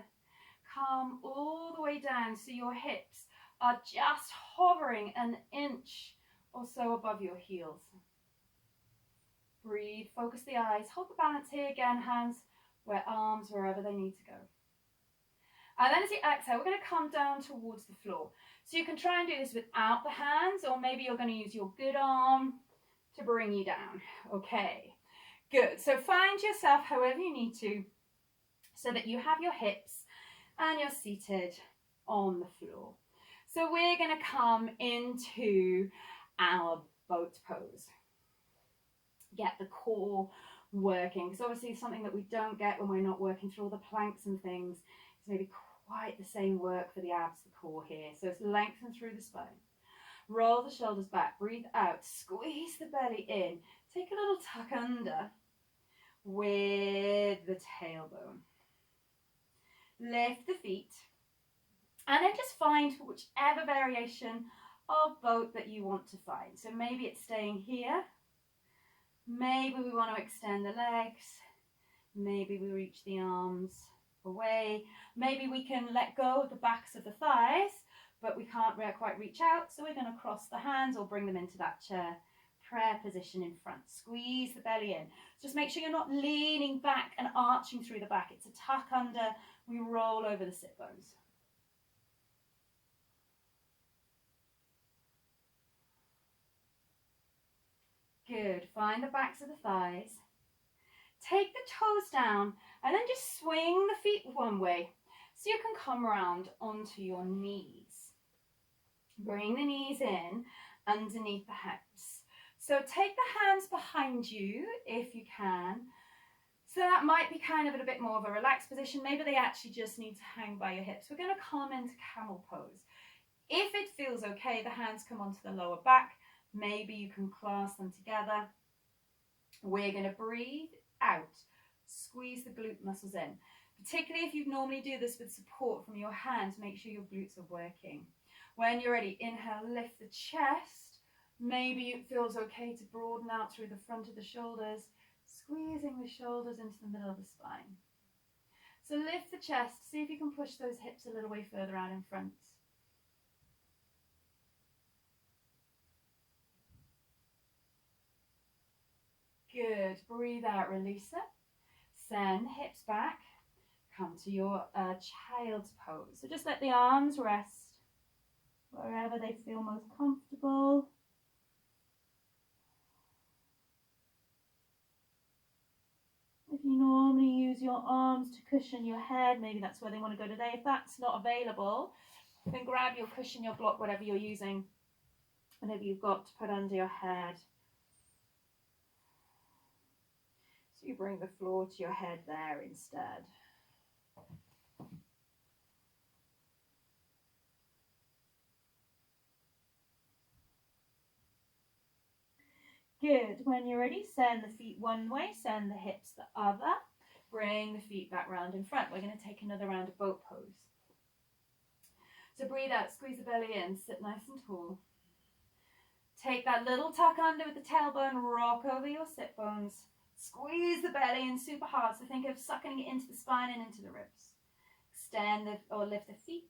Come all the way down so your hips are just hovering an inch or so above your heels. Breathe, focus the eyes, hold the balance here again, hands where arms, wherever they need to go. And then as you exhale, we're going to come down towards the floor. So you can try and do this without the hands, or maybe you're going to use your good arm to bring you down. Okay, good. So find yourself however you need to, so that you have your hips and you're seated on the floor. So we're going to come into our boat pose. Get the core working, because obviously something that we don't get when we're not working through all the planks and things is maybe quite the same work for the abs, the core here. So it's lengthen through the spine. Roll the shoulders back, breathe out, squeeze the belly in. Take a little tuck under with the tailbone. Lift the feet, and then just find whichever variation of boat that you want to find. So maybe it's staying here. Maybe we want to extend the legs. Maybe we reach the arms away. Maybe we can let go of the backs of the thighs, but we can't quite reach out. So we're going to cross the hands or bring them into that chair prayer position in front. Squeeze the belly in. Just make sure you're not leaning back and arching through the back. It's a tuck under. We roll over the sit bones. Good. Find the backs of the thighs. Take the toes down and then just swing the feet one way so you can come around onto your knees. Bring the knees in underneath the hips. So take the hands behind you if you can. So that might be kind of in a bit more of a relaxed position. Maybe they actually just need to hang by your hips. We're going to come into camel pose. If it feels okay, the hands come onto the lower back. Maybe you can clasp them together. We're going to breathe out. Squeeze the glute muscles in. Particularly if you normally do this with support from your hands, make sure your glutes are working. When you're ready, inhale, lift the chest. Maybe it feels okay to broaden out through the front of the shoulders, squeezing the shoulders into the middle of the spine. So lift the chest, see if you can push those hips a little way further out in front. Good, breathe out, release it. Send the hips back. Come to your child's pose. So just let the arms rest wherever they feel most comfortable. If you normally use your arms to cushion your head, maybe that's where they want to go today. If that's not available, then grab your cushion, your block, whatever you're using, whatever you've got to put under your head. So you bring the floor to your head there instead. Good. When you're ready, send the feet one way, send the hips the other. Bring the feet back round in front. We're going to take another round of boat pose. So breathe out, squeeze the belly in, sit nice and tall. Take that little tuck under with the tailbone, rock over your sit bones. Squeeze the belly in super hard, so think of sucking it into the spine and into the ribs. Extend or lift the feet.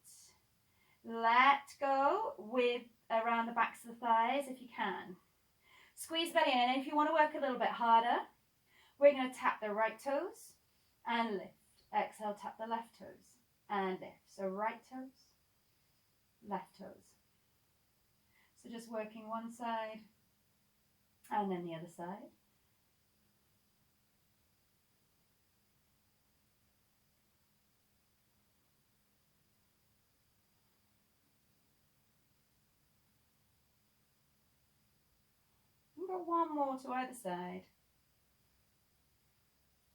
Let go with around the backs of the thighs if you can. Squeeze the belly in, and if you want to work a little bit harder, we're going to tap the right toes and lift. Exhale, tap the left toes and lift. So right toes, left toes. So just working one side and then the other side. We've got one more to either side.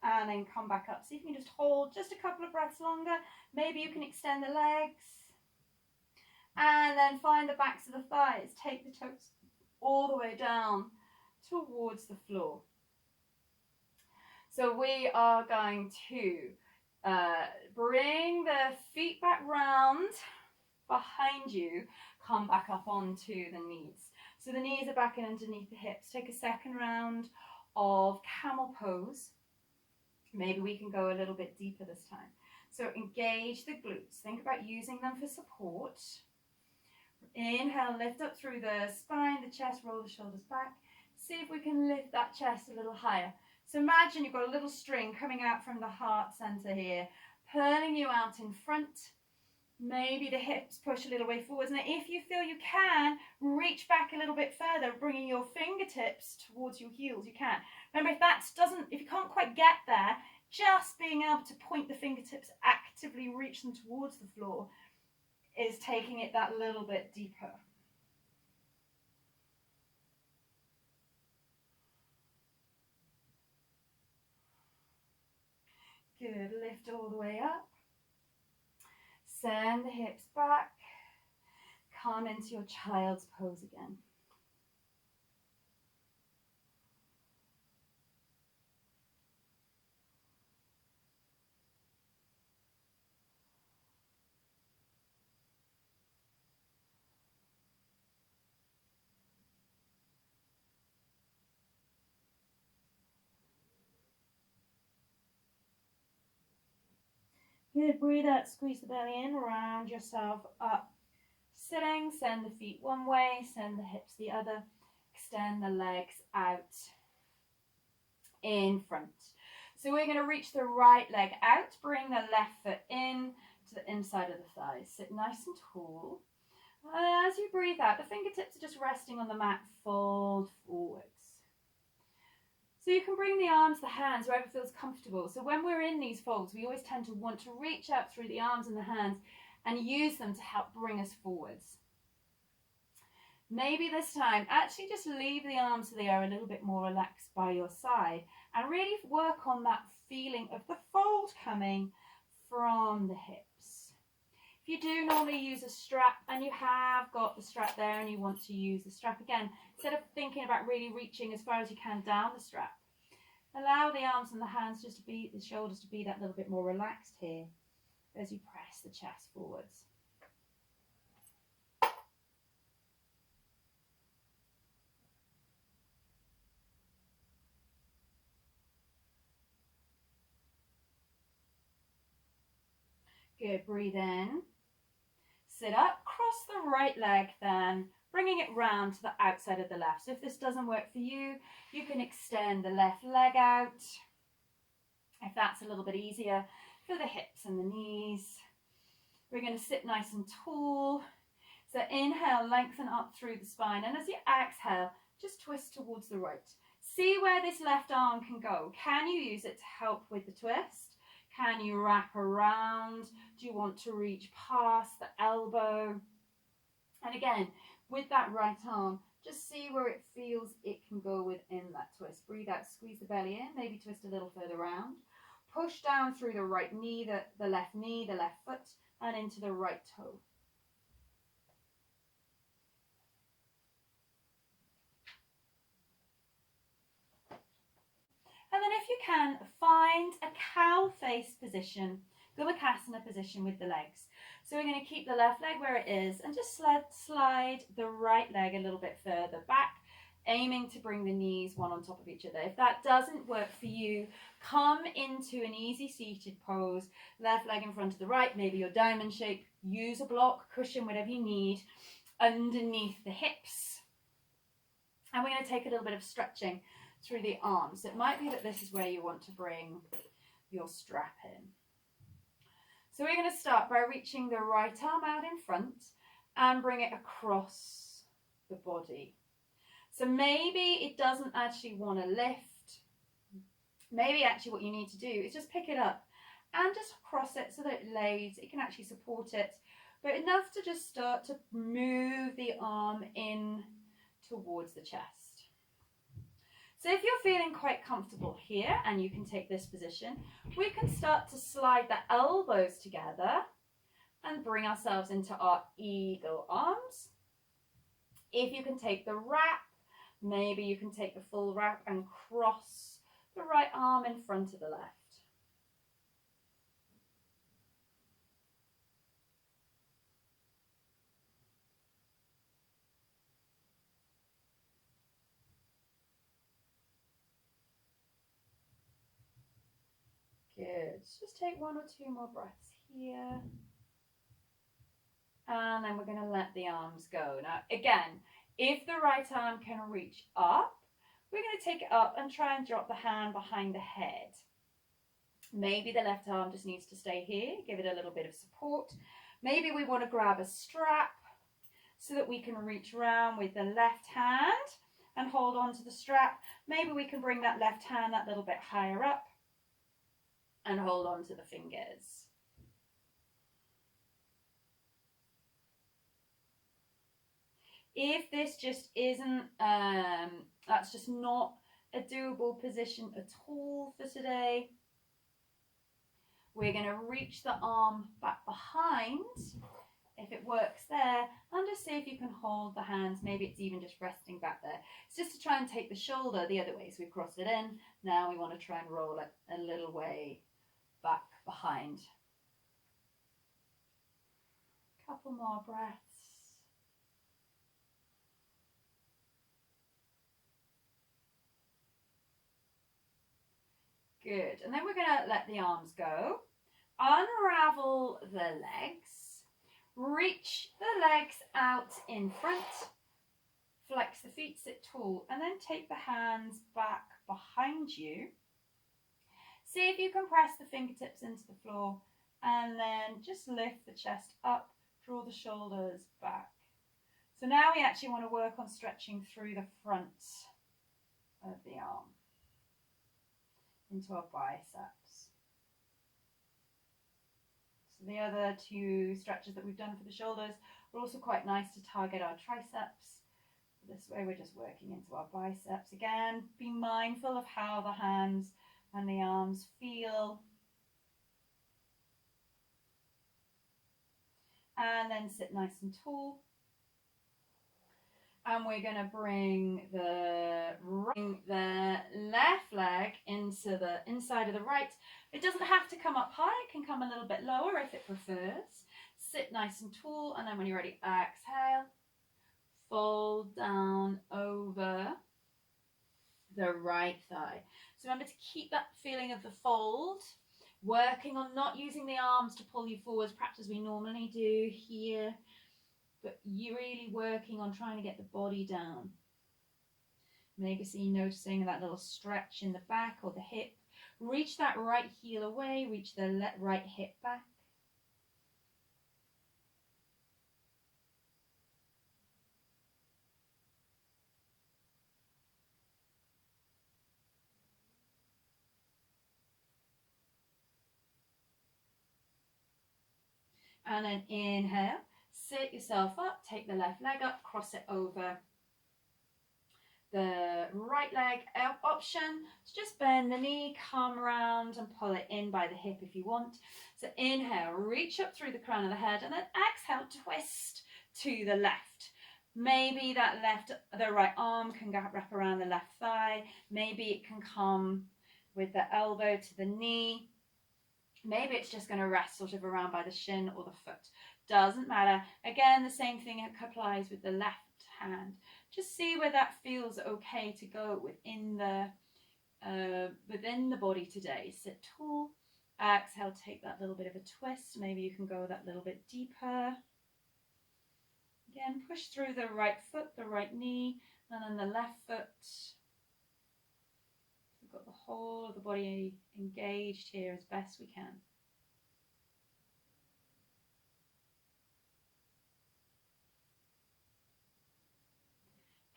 and then come back up. See if you can just hold just a couple of breaths longer. Maybe you can extend the legs. And then find the backs of the thighs. Take the toes all the way down towards the floor. So we are going to bring the feet back round behind you. Come back up onto the knees. So the knees are back and underneath the hips. Take a second round of camel pose. Maybe we can go a little bit deeper this time. So engage the glutes. Think about using them for support. Inhale, lift up through the spine, the chest, roll the shoulders back. See if we can lift that chest a little higher. So imagine you've got a little string coming out from the heart center here, pulling you out in front. Maybe the hips push a little way forwards. Now, if you feel you can, reach back a little bit further, bringing your fingertips towards your heels. You can. Remember, if you can't quite get there, just being able to point the fingertips, actively reach them towards the floor, is taking it that little bit deeper. Good, lift all the way up. Send the hips back. Come into your child's pose again. Good, breathe out, squeeze the belly in, round yourself up. Sitting, send the feet one way, send the hips the other. Extend the legs out in front. So we're going to reach the right leg out, bring the left foot in to the inside of the thighs. Sit nice and tall. As you breathe out, the fingertips are just resting on the mat, fold forwards. So you can bring the arms, the hands, wherever feels comfortable. So when we're in these folds, we always tend to want to reach out through the arms and the hands and use them to help bring us forwards. Maybe this time, actually just leave the arms so they are a little bit more relaxed by your side and really work on that feeling of the fold coming from the hips. If you do normally use a strap and you have got the strap there and you want to use the strap again, instead of thinking about really reaching as far as you can down the strap, allow the arms and the hands just to be, the shoulders to be that little bit more relaxed here as you press the chest forwards. Good, breathe in. Sit up, cross the right leg then, bringing it round to the outside of the left. So if this doesn't work for you, you can extend the left leg out, if that's a little bit easier, for the hips and the knees. We're going to sit nice and tall. So inhale, lengthen up through the spine, and as you exhale, just twist towards the right. See where this left arm can go. Can you use it to help with the twist? Can you wrap around? Do you want to reach past the elbow? And again, with that right arm, just see where it feels it can go within that twist. Breathe out, squeeze the belly in, maybe twist a little further round. Push down through the right knee, the left knee, the left foot, and into the right toe. And then if you can, find a cow face position, Gomukhasana position with the legs. So we're going to keep the left leg where it is and just slide the right leg a little bit further back, aiming to bring the knees one on top of each other. If that doesn't work for you, come into an easy seated pose, left leg in front of the right, maybe your diamond shape, use a block, cushion, whatever you need, underneath the hips. And we're going to take a little bit of stretching through the arms. It might be that this is where you want to bring your strap in. So we're going to start by reaching the right arm out in front and bring it across the body. So maybe it doesn't actually want to lift. Maybe actually what you need to do is just pick it up and just cross it so that it lays, it can actually support it, but enough to just start to move the arm in towards the chest. So if you're feeling quite comfortable here and you can take this position, we can start to slide the elbows together and bring ourselves into our eagle arms. If you can take the wrap, maybe you can take the full wrap and cross the right arm in front of the left. Good. Just take 1 or 2 more breaths here. And then we're going to let the arms go. Now, again, if the right arm can reach up, we're going to take it up and try and drop the hand behind the head. Maybe the left arm just needs to stay here, give it a little bit of support. Maybe we want to grab a strap so that we can reach around with the left hand and hold on to the strap. Maybe we can bring that left hand that little bit higher up and hold on to the fingers. If this just isn't, that's just not a doable position at all for today, we're going to reach the arm back behind, if it works there, and just see if you can hold the hands. Maybe it's even just resting back there. It's just to try and take the shoulder the other way. So we've crossed it in. Now we want to try and roll it a little way back behind. Couple more breaths. Good. And then we're going to let the arms go. Unravel the legs. Reach the legs out in front. Flex the feet, sit tall. And then take the hands back behind you. See if you can press the fingertips into the floor. And then just lift the chest up. Draw the shoulders back. So now we actually want to work on stretching through the front of the arm into our biceps. So the other 2 stretches that we've done for the shoulders are also quite nice to target our triceps. This way we're just working into our biceps. Again, be mindful of how the hands and the arms feel. And then sit nice and tall. And we're going to bring the left leg into the inside of the right. It doesn't have to come up high. It can come a little bit lower if it prefers. Sit nice and tall. And then when you're ready, exhale. Fold down over the right thigh. So remember to keep that feeling of the fold. Working on not using the arms to pull you forwards, perhaps as we normally do here. But you're really working on trying to get the body down. Maybe noticing that little stretch in the back or the hip. Reach that right heel away, reach the right hip back. And then inhale, sit yourself up, take the left leg up, cross it over the right leg. Option to just bend the knee, come around and pull it in by the hip if you want. So inhale, reach up through the crown of the head, and then exhale, twist to the left. Maybe the right arm can wrap around the left thigh. Maybe it can come with the elbow to the knee. Maybe it's just going to rest sort of around by the shin or the foot. Doesn't matter. Again, the same thing applies with the left hand. Just see where that feels okay to go within the body today. Sit tall. Exhale, take that little bit of a twist. Maybe you can go that little bit deeper. Again, push through the right foot, the right knee, and then the left foot. We've got the whole of the body engaged here as best we can.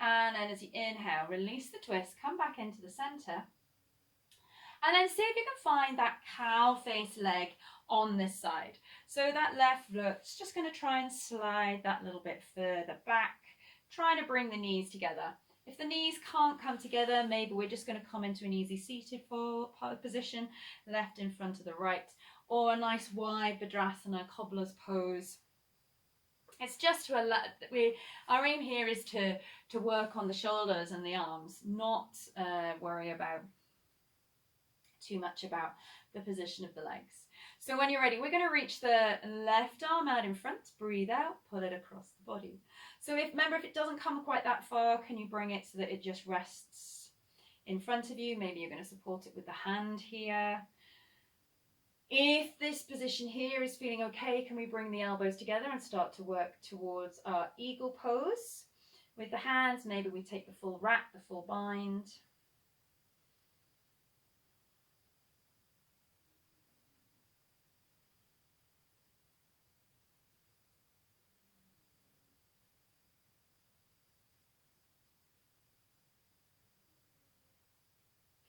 And then as you inhale, release the twist, come back into the center. And then see if you can find that cow face leg on this side. So that left foot's just going to try and slide that little bit further back, trying to bring the knees together. If the knees can't come together, maybe we're just going to come into an easy seated position, left in front of the right, or a nice wide Vinyasa cobbler's pose. It's just to allow, our aim here is to work on the shoulders and the arms, not worry about too much about the position of the legs. So when you're ready, we're going to reach the left arm out in front, breathe out, pull it across the body. So remember, if it doesn't come quite that far, can you bring it so that it just rests in front of you? Maybe you're going to support it with the hand here. If this position here is feeling okay, can we bring the elbows together and start to work towards our eagle pose? With the hands, maybe we take the full wrap, the full bind.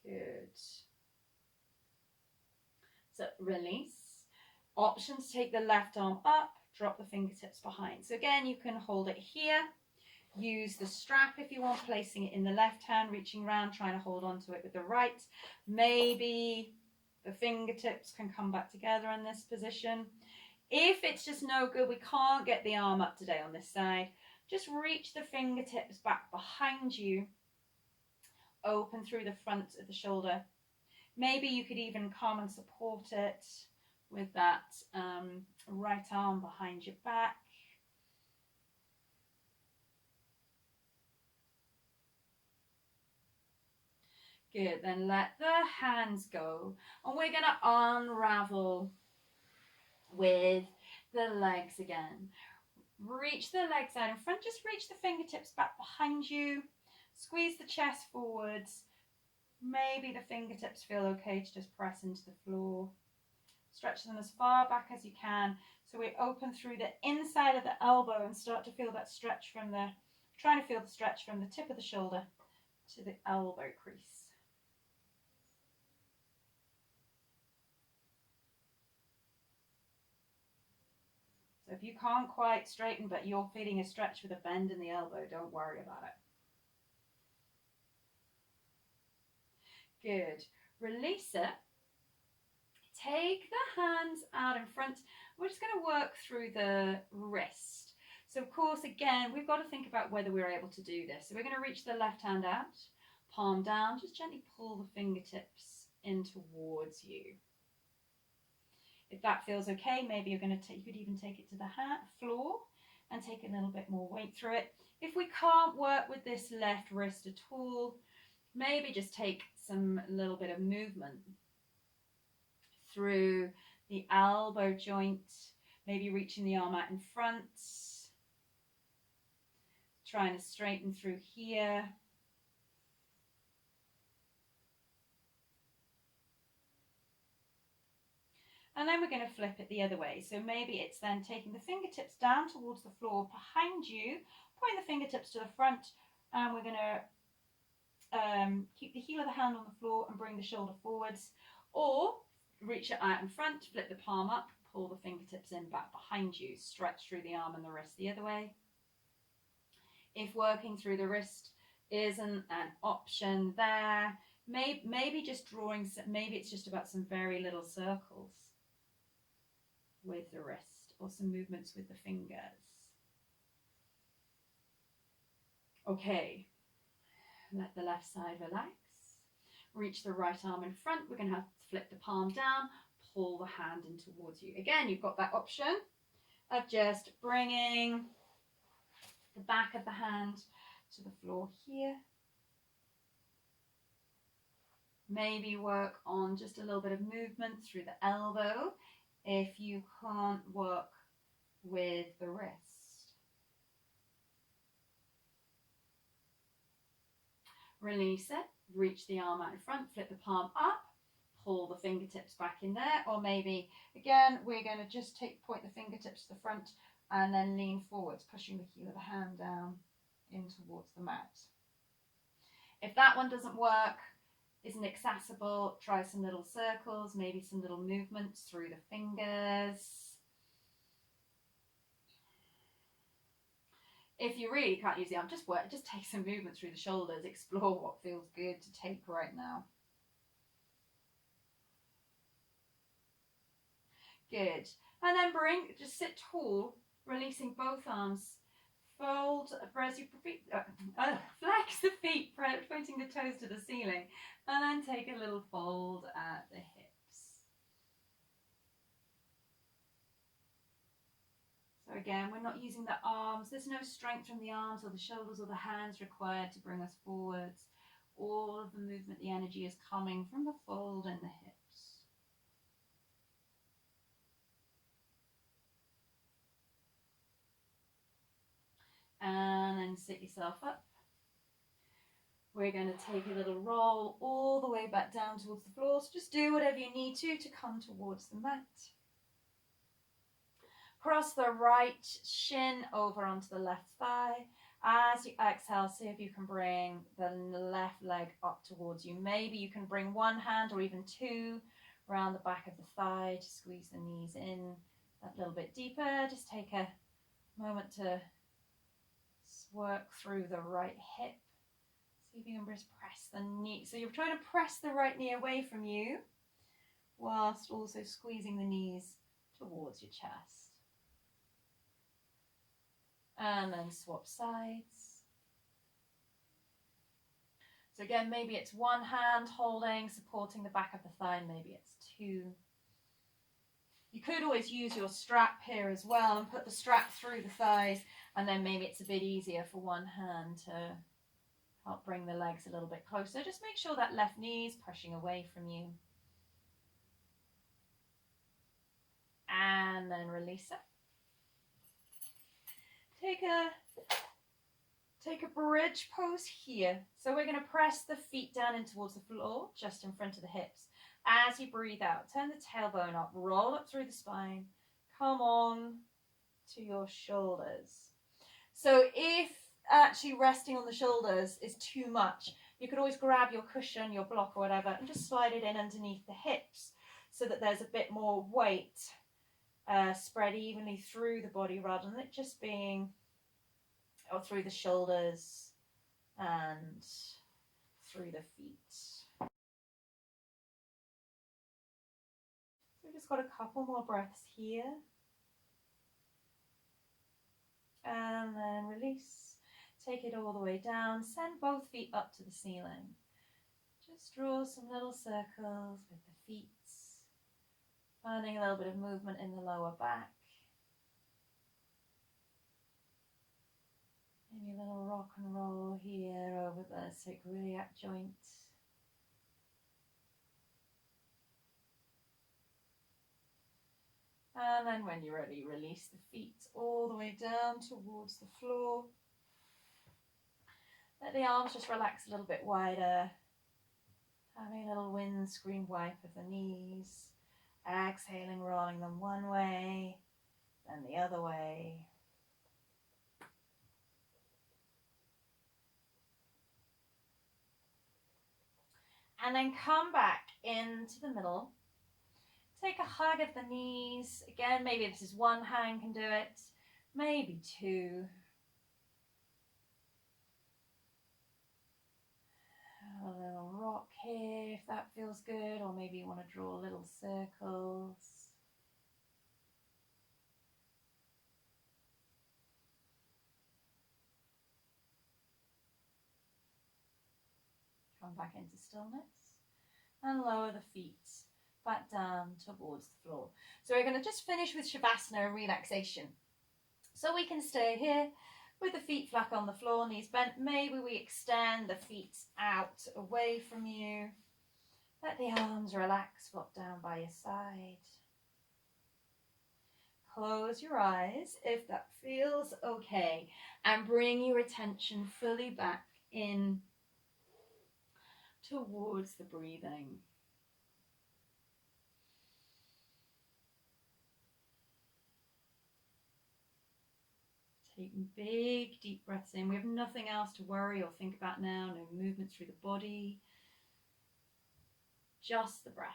Good. So release. Option to take the left arm up, drop the fingertips behind. So again, you can hold it here. Use the strap if you want, placing it in the left hand, reaching around, trying to hold on to it with the right. Maybe the fingertips can come back together in this position. If it's just no good, we can't get the arm up today on this side, just reach the fingertips back behind you, open through the front of the shoulder. Maybe you could even come and support it with that right arm behind your back. Good, then let the hands go. And we're going to unravel with the legs again. Reach the legs out in front, just reach the fingertips back behind you. Squeeze the chest forwards. Maybe the fingertips feel okay to just press into the floor. Stretch them as far back as you can. So we open through the inside of the elbow and start to feel that stretch from the, trying to feel the stretch from the tip of the shoulder to the elbow crease. So if you can't quite straighten, but you're feeling a stretch with a bend in the elbow, don't worry about it. Good. Release it. Take the hands out in front. We're just going to work through the wrist. So of course, again, we've got to think about whether we're able to do this. So we're going to reach the left hand out, palm down, just gently pull the fingertips in towards you. If that feels okay, maybe you're going to you could even take it to the floor and take a little bit more weight through it. If we can't work with this left wrist at all, maybe just take some little bit of movement through the elbow joint, maybe reaching the arm out in front, trying to straighten through here. And then we're going to flip it the other way. So maybe it's then taking the fingertips down towards the floor behind you, pointing the fingertips to the front, and we're going to keep the heel of the hand on the floor and bring the shoulder forwards, or reach it out in front, flip the palm up, pull the fingertips in back behind you, stretch through the arm and the wrist the other way. If working through the wrist isn't an option there, maybe just drawing, maybe it's just about some very little circles with the wrist or some movements with the fingers. Okay, let the left side relax. Reach the right arm in front. We're going to have to flip the palm down, pull the hand in towards you. Again, you've got that option of just bringing the back of the hand to the floor here. Maybe work on just a little bit of movement through the elbow if you can't work with the wrist. Release it, reach the arm out in front, flip the palm up, pull the fingertips back in there, or maybe again we're going to just point the fingertips to the front and then lean forwards, pushing the heel of the hand down in towards the mat. If that one doesn't work, isn't accessible, try some little circles, maybe some little movements through the fingers. if you really can't use the arm, just take some movement through the shoulders, explore what feels good to take right now. Good. And then just sit tall, releasing both arms. Fold, press your feet, flex the feet, pointing the toes to the ceiling, and then take a little fold at the hips. So again, we're not using the arms. There's no strength from the arms or the shoulders or the hands required to bring us forwards. All of the movement, the energy is coming from the fold and the hips. And then sit yourself up. We're going to take a little roll all the way back down towards the floor. So just do whatever you need to come towards the mat. Cross the right shin over onto the left thigh. As you exhale, see if you can bring the left leg up towards you. Maybe you can bring one hand or even two around the back of the thigh to squeeze the knees in a little bit deeper. Just take a moment to work through the right hip. See if you can just press the knee. So you're trying to press the right knee away from you whilst also squeezing the knees towards your chest. And then swap sides. So again, maybe it's one hand holding, supporting the back of the thigh, maybe it's two. You could always use your strap here as well and put the strap through the thighs, and then maybe it's a bit easier for one hand to help bring the legs a little bit closer. Just make sure that left knee is pushing away from you. And then release it. Take a bridge pose here. So we're going to press the feet down in towards the floor, just in front of the hips. As you breathe out, turn the tailbone up, roll up through the spine, come on to your shoulders. So if actually resting on the shoulders is too much, you could always grab your cushion, your block or whatever, and just slide it in underneath the hips so that there's a bit more weight spread evenly through the body rather than it just being through the shoulders and through the feet. So we've just got a couple more breaths here. And then release. Take it all the way down. Send both feet up to the ceiling. Just draw some little circles with the feet. Finding a little bit of movement in the lower back. Maybe a little rock and roll here over the sacroiliac joint. And then when you're ready, release the feet all the way down towards the floor. Let the arms just relax a little bit wider. Having a little windscreen wipe of the knees. Exhaling, rolling them one way, then the other way. And then come back into the middle. Take a hug of the knees. Again, maybe this is one hand can do it, maybe two. A little rock here if that feels good, or maybe you want to draw little circles. Come back into stillness and lower the feet back down towards the floor. So we're going to just finish with Shavasana and relaxation. So we can stay here with the feet flat on the floor, knees bent. Maybe we extend the feet out away from you. Let the arms relax, flop down by your side. Close your eyes if that feels okay, and bring your attention fully back in towards the breathing. Take big, deep breaths in. We have nothing else to worry or think about now. No movement through the body. Just the breath.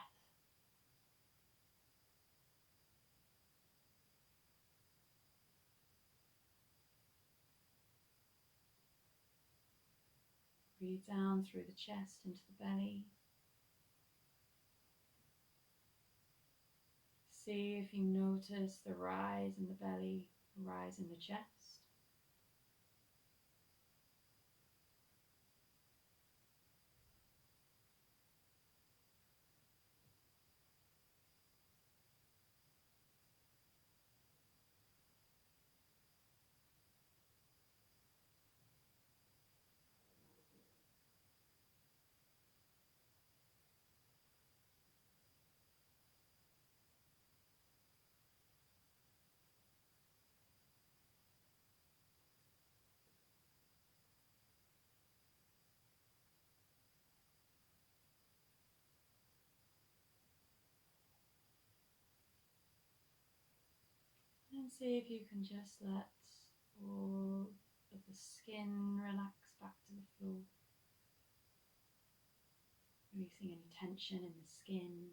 Breathe down through the chest into the belly. See if you notice the rise in the belly, the rise in the chest. And see if you can just let all of the skin relax back to the floor. Releasing any tension in the skin.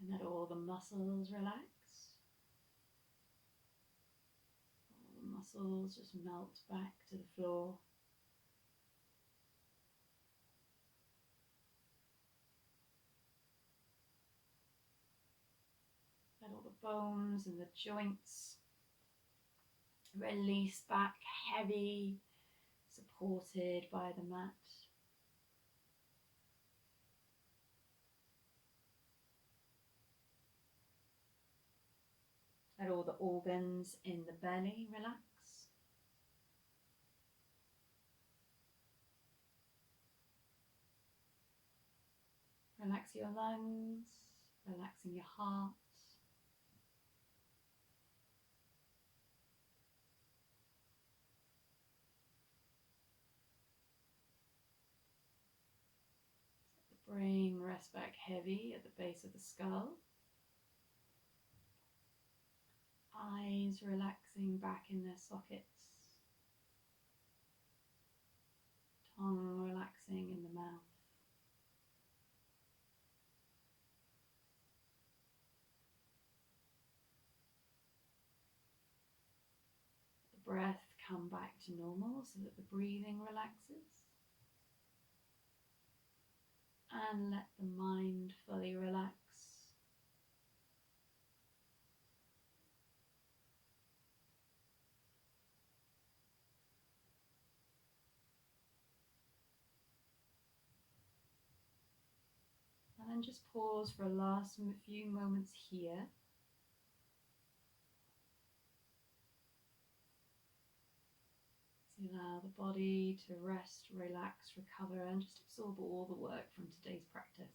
And let all the muscles relax. All the muscles just melt back to the floor. Let all the bones and the joints release back, heavy, supported by the mat. Let all the organs in the belly relax. Relax your lungs, relaxing your heart. Let the brain rest back heavy at the base of the skull. Eyes relaxing back in their sockets. Tongue relaxing in the mouth. The breath come back to normal so that the breathing relaxes. And let the mind fully relax. And then just pause for a last few moments here. So allow the body to rest, relax, recover, and just absorb all the work from today's practice.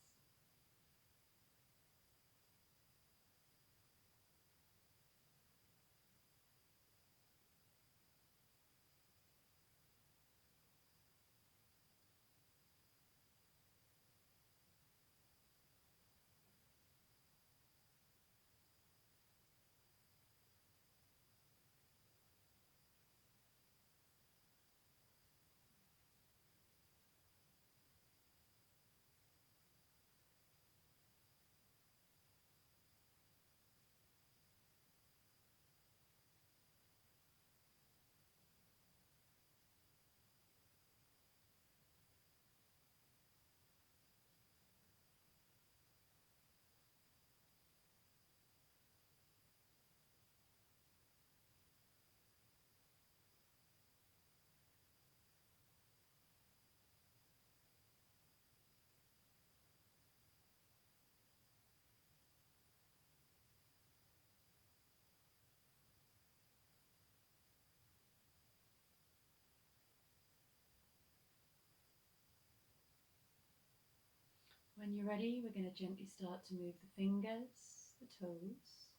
When you're ready, we're going to gently start to move the fingers, the toes.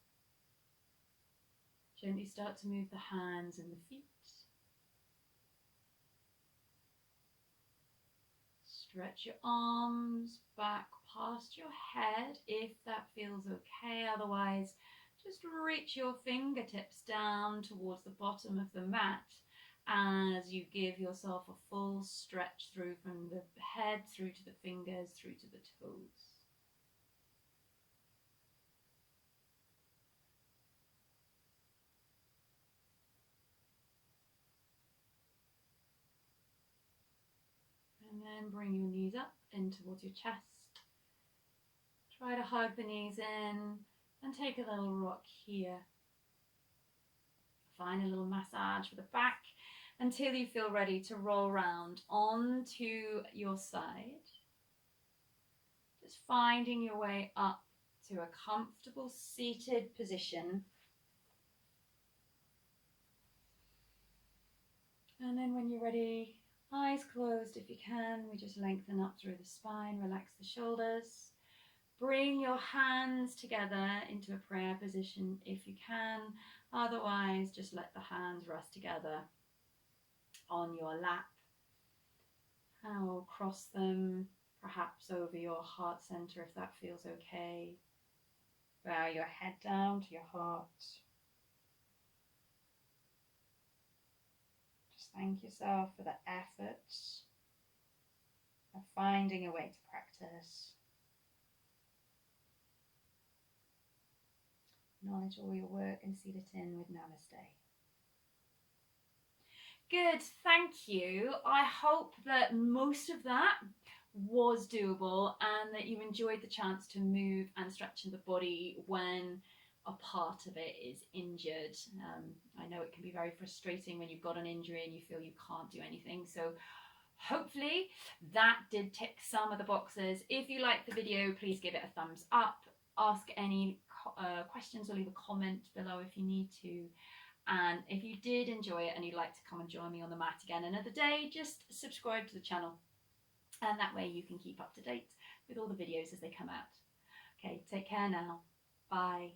Gently start to move the hands and the feet. Stretch your arms back past your head if that feels okay. Otherwise, just reach your fingertips down towards the bottom of the mat as you give yourself a full stretch through from the head through to the fingers, through to the toes. And then bring your knees up in towards your chest. Try to hug the knees in and take a little rock here. Find a little massage for the back until you feel ready to roll around onto your side. Just finding your way up to a comfortable seated position. And then when you're ready, eyes closed if you can, we just lengthen up through the spine, relax the shoulders. Bring your hands together into a prayer position if you can. Otherwise, just let the hands rest together on your lap. And we'll cross them perhaps over your heart center if that feels okay. Bow your head down to your heart. Just thank yourself for the effort of finding a way to practice. Acknowledge all your work and seal it in with Namaste. Good, thank you. I hope that most of that was doable and that you enjoyed the chance to move and stretch in the body when a part of it is injured. I know it can be very frustrating when you've got an injury and you feel you can't do anything. So hopefully that did tick some of the boxes. If you liked the video, please give it a thumbs up. Ask any questions or leave a comment below if you need to. And if you did enjoy it and you'd like to come and join me on the mat again another day, just subscribe to the channel. And that way you can keep up to date with all the videos as they come out. Okay, take care now. Bye.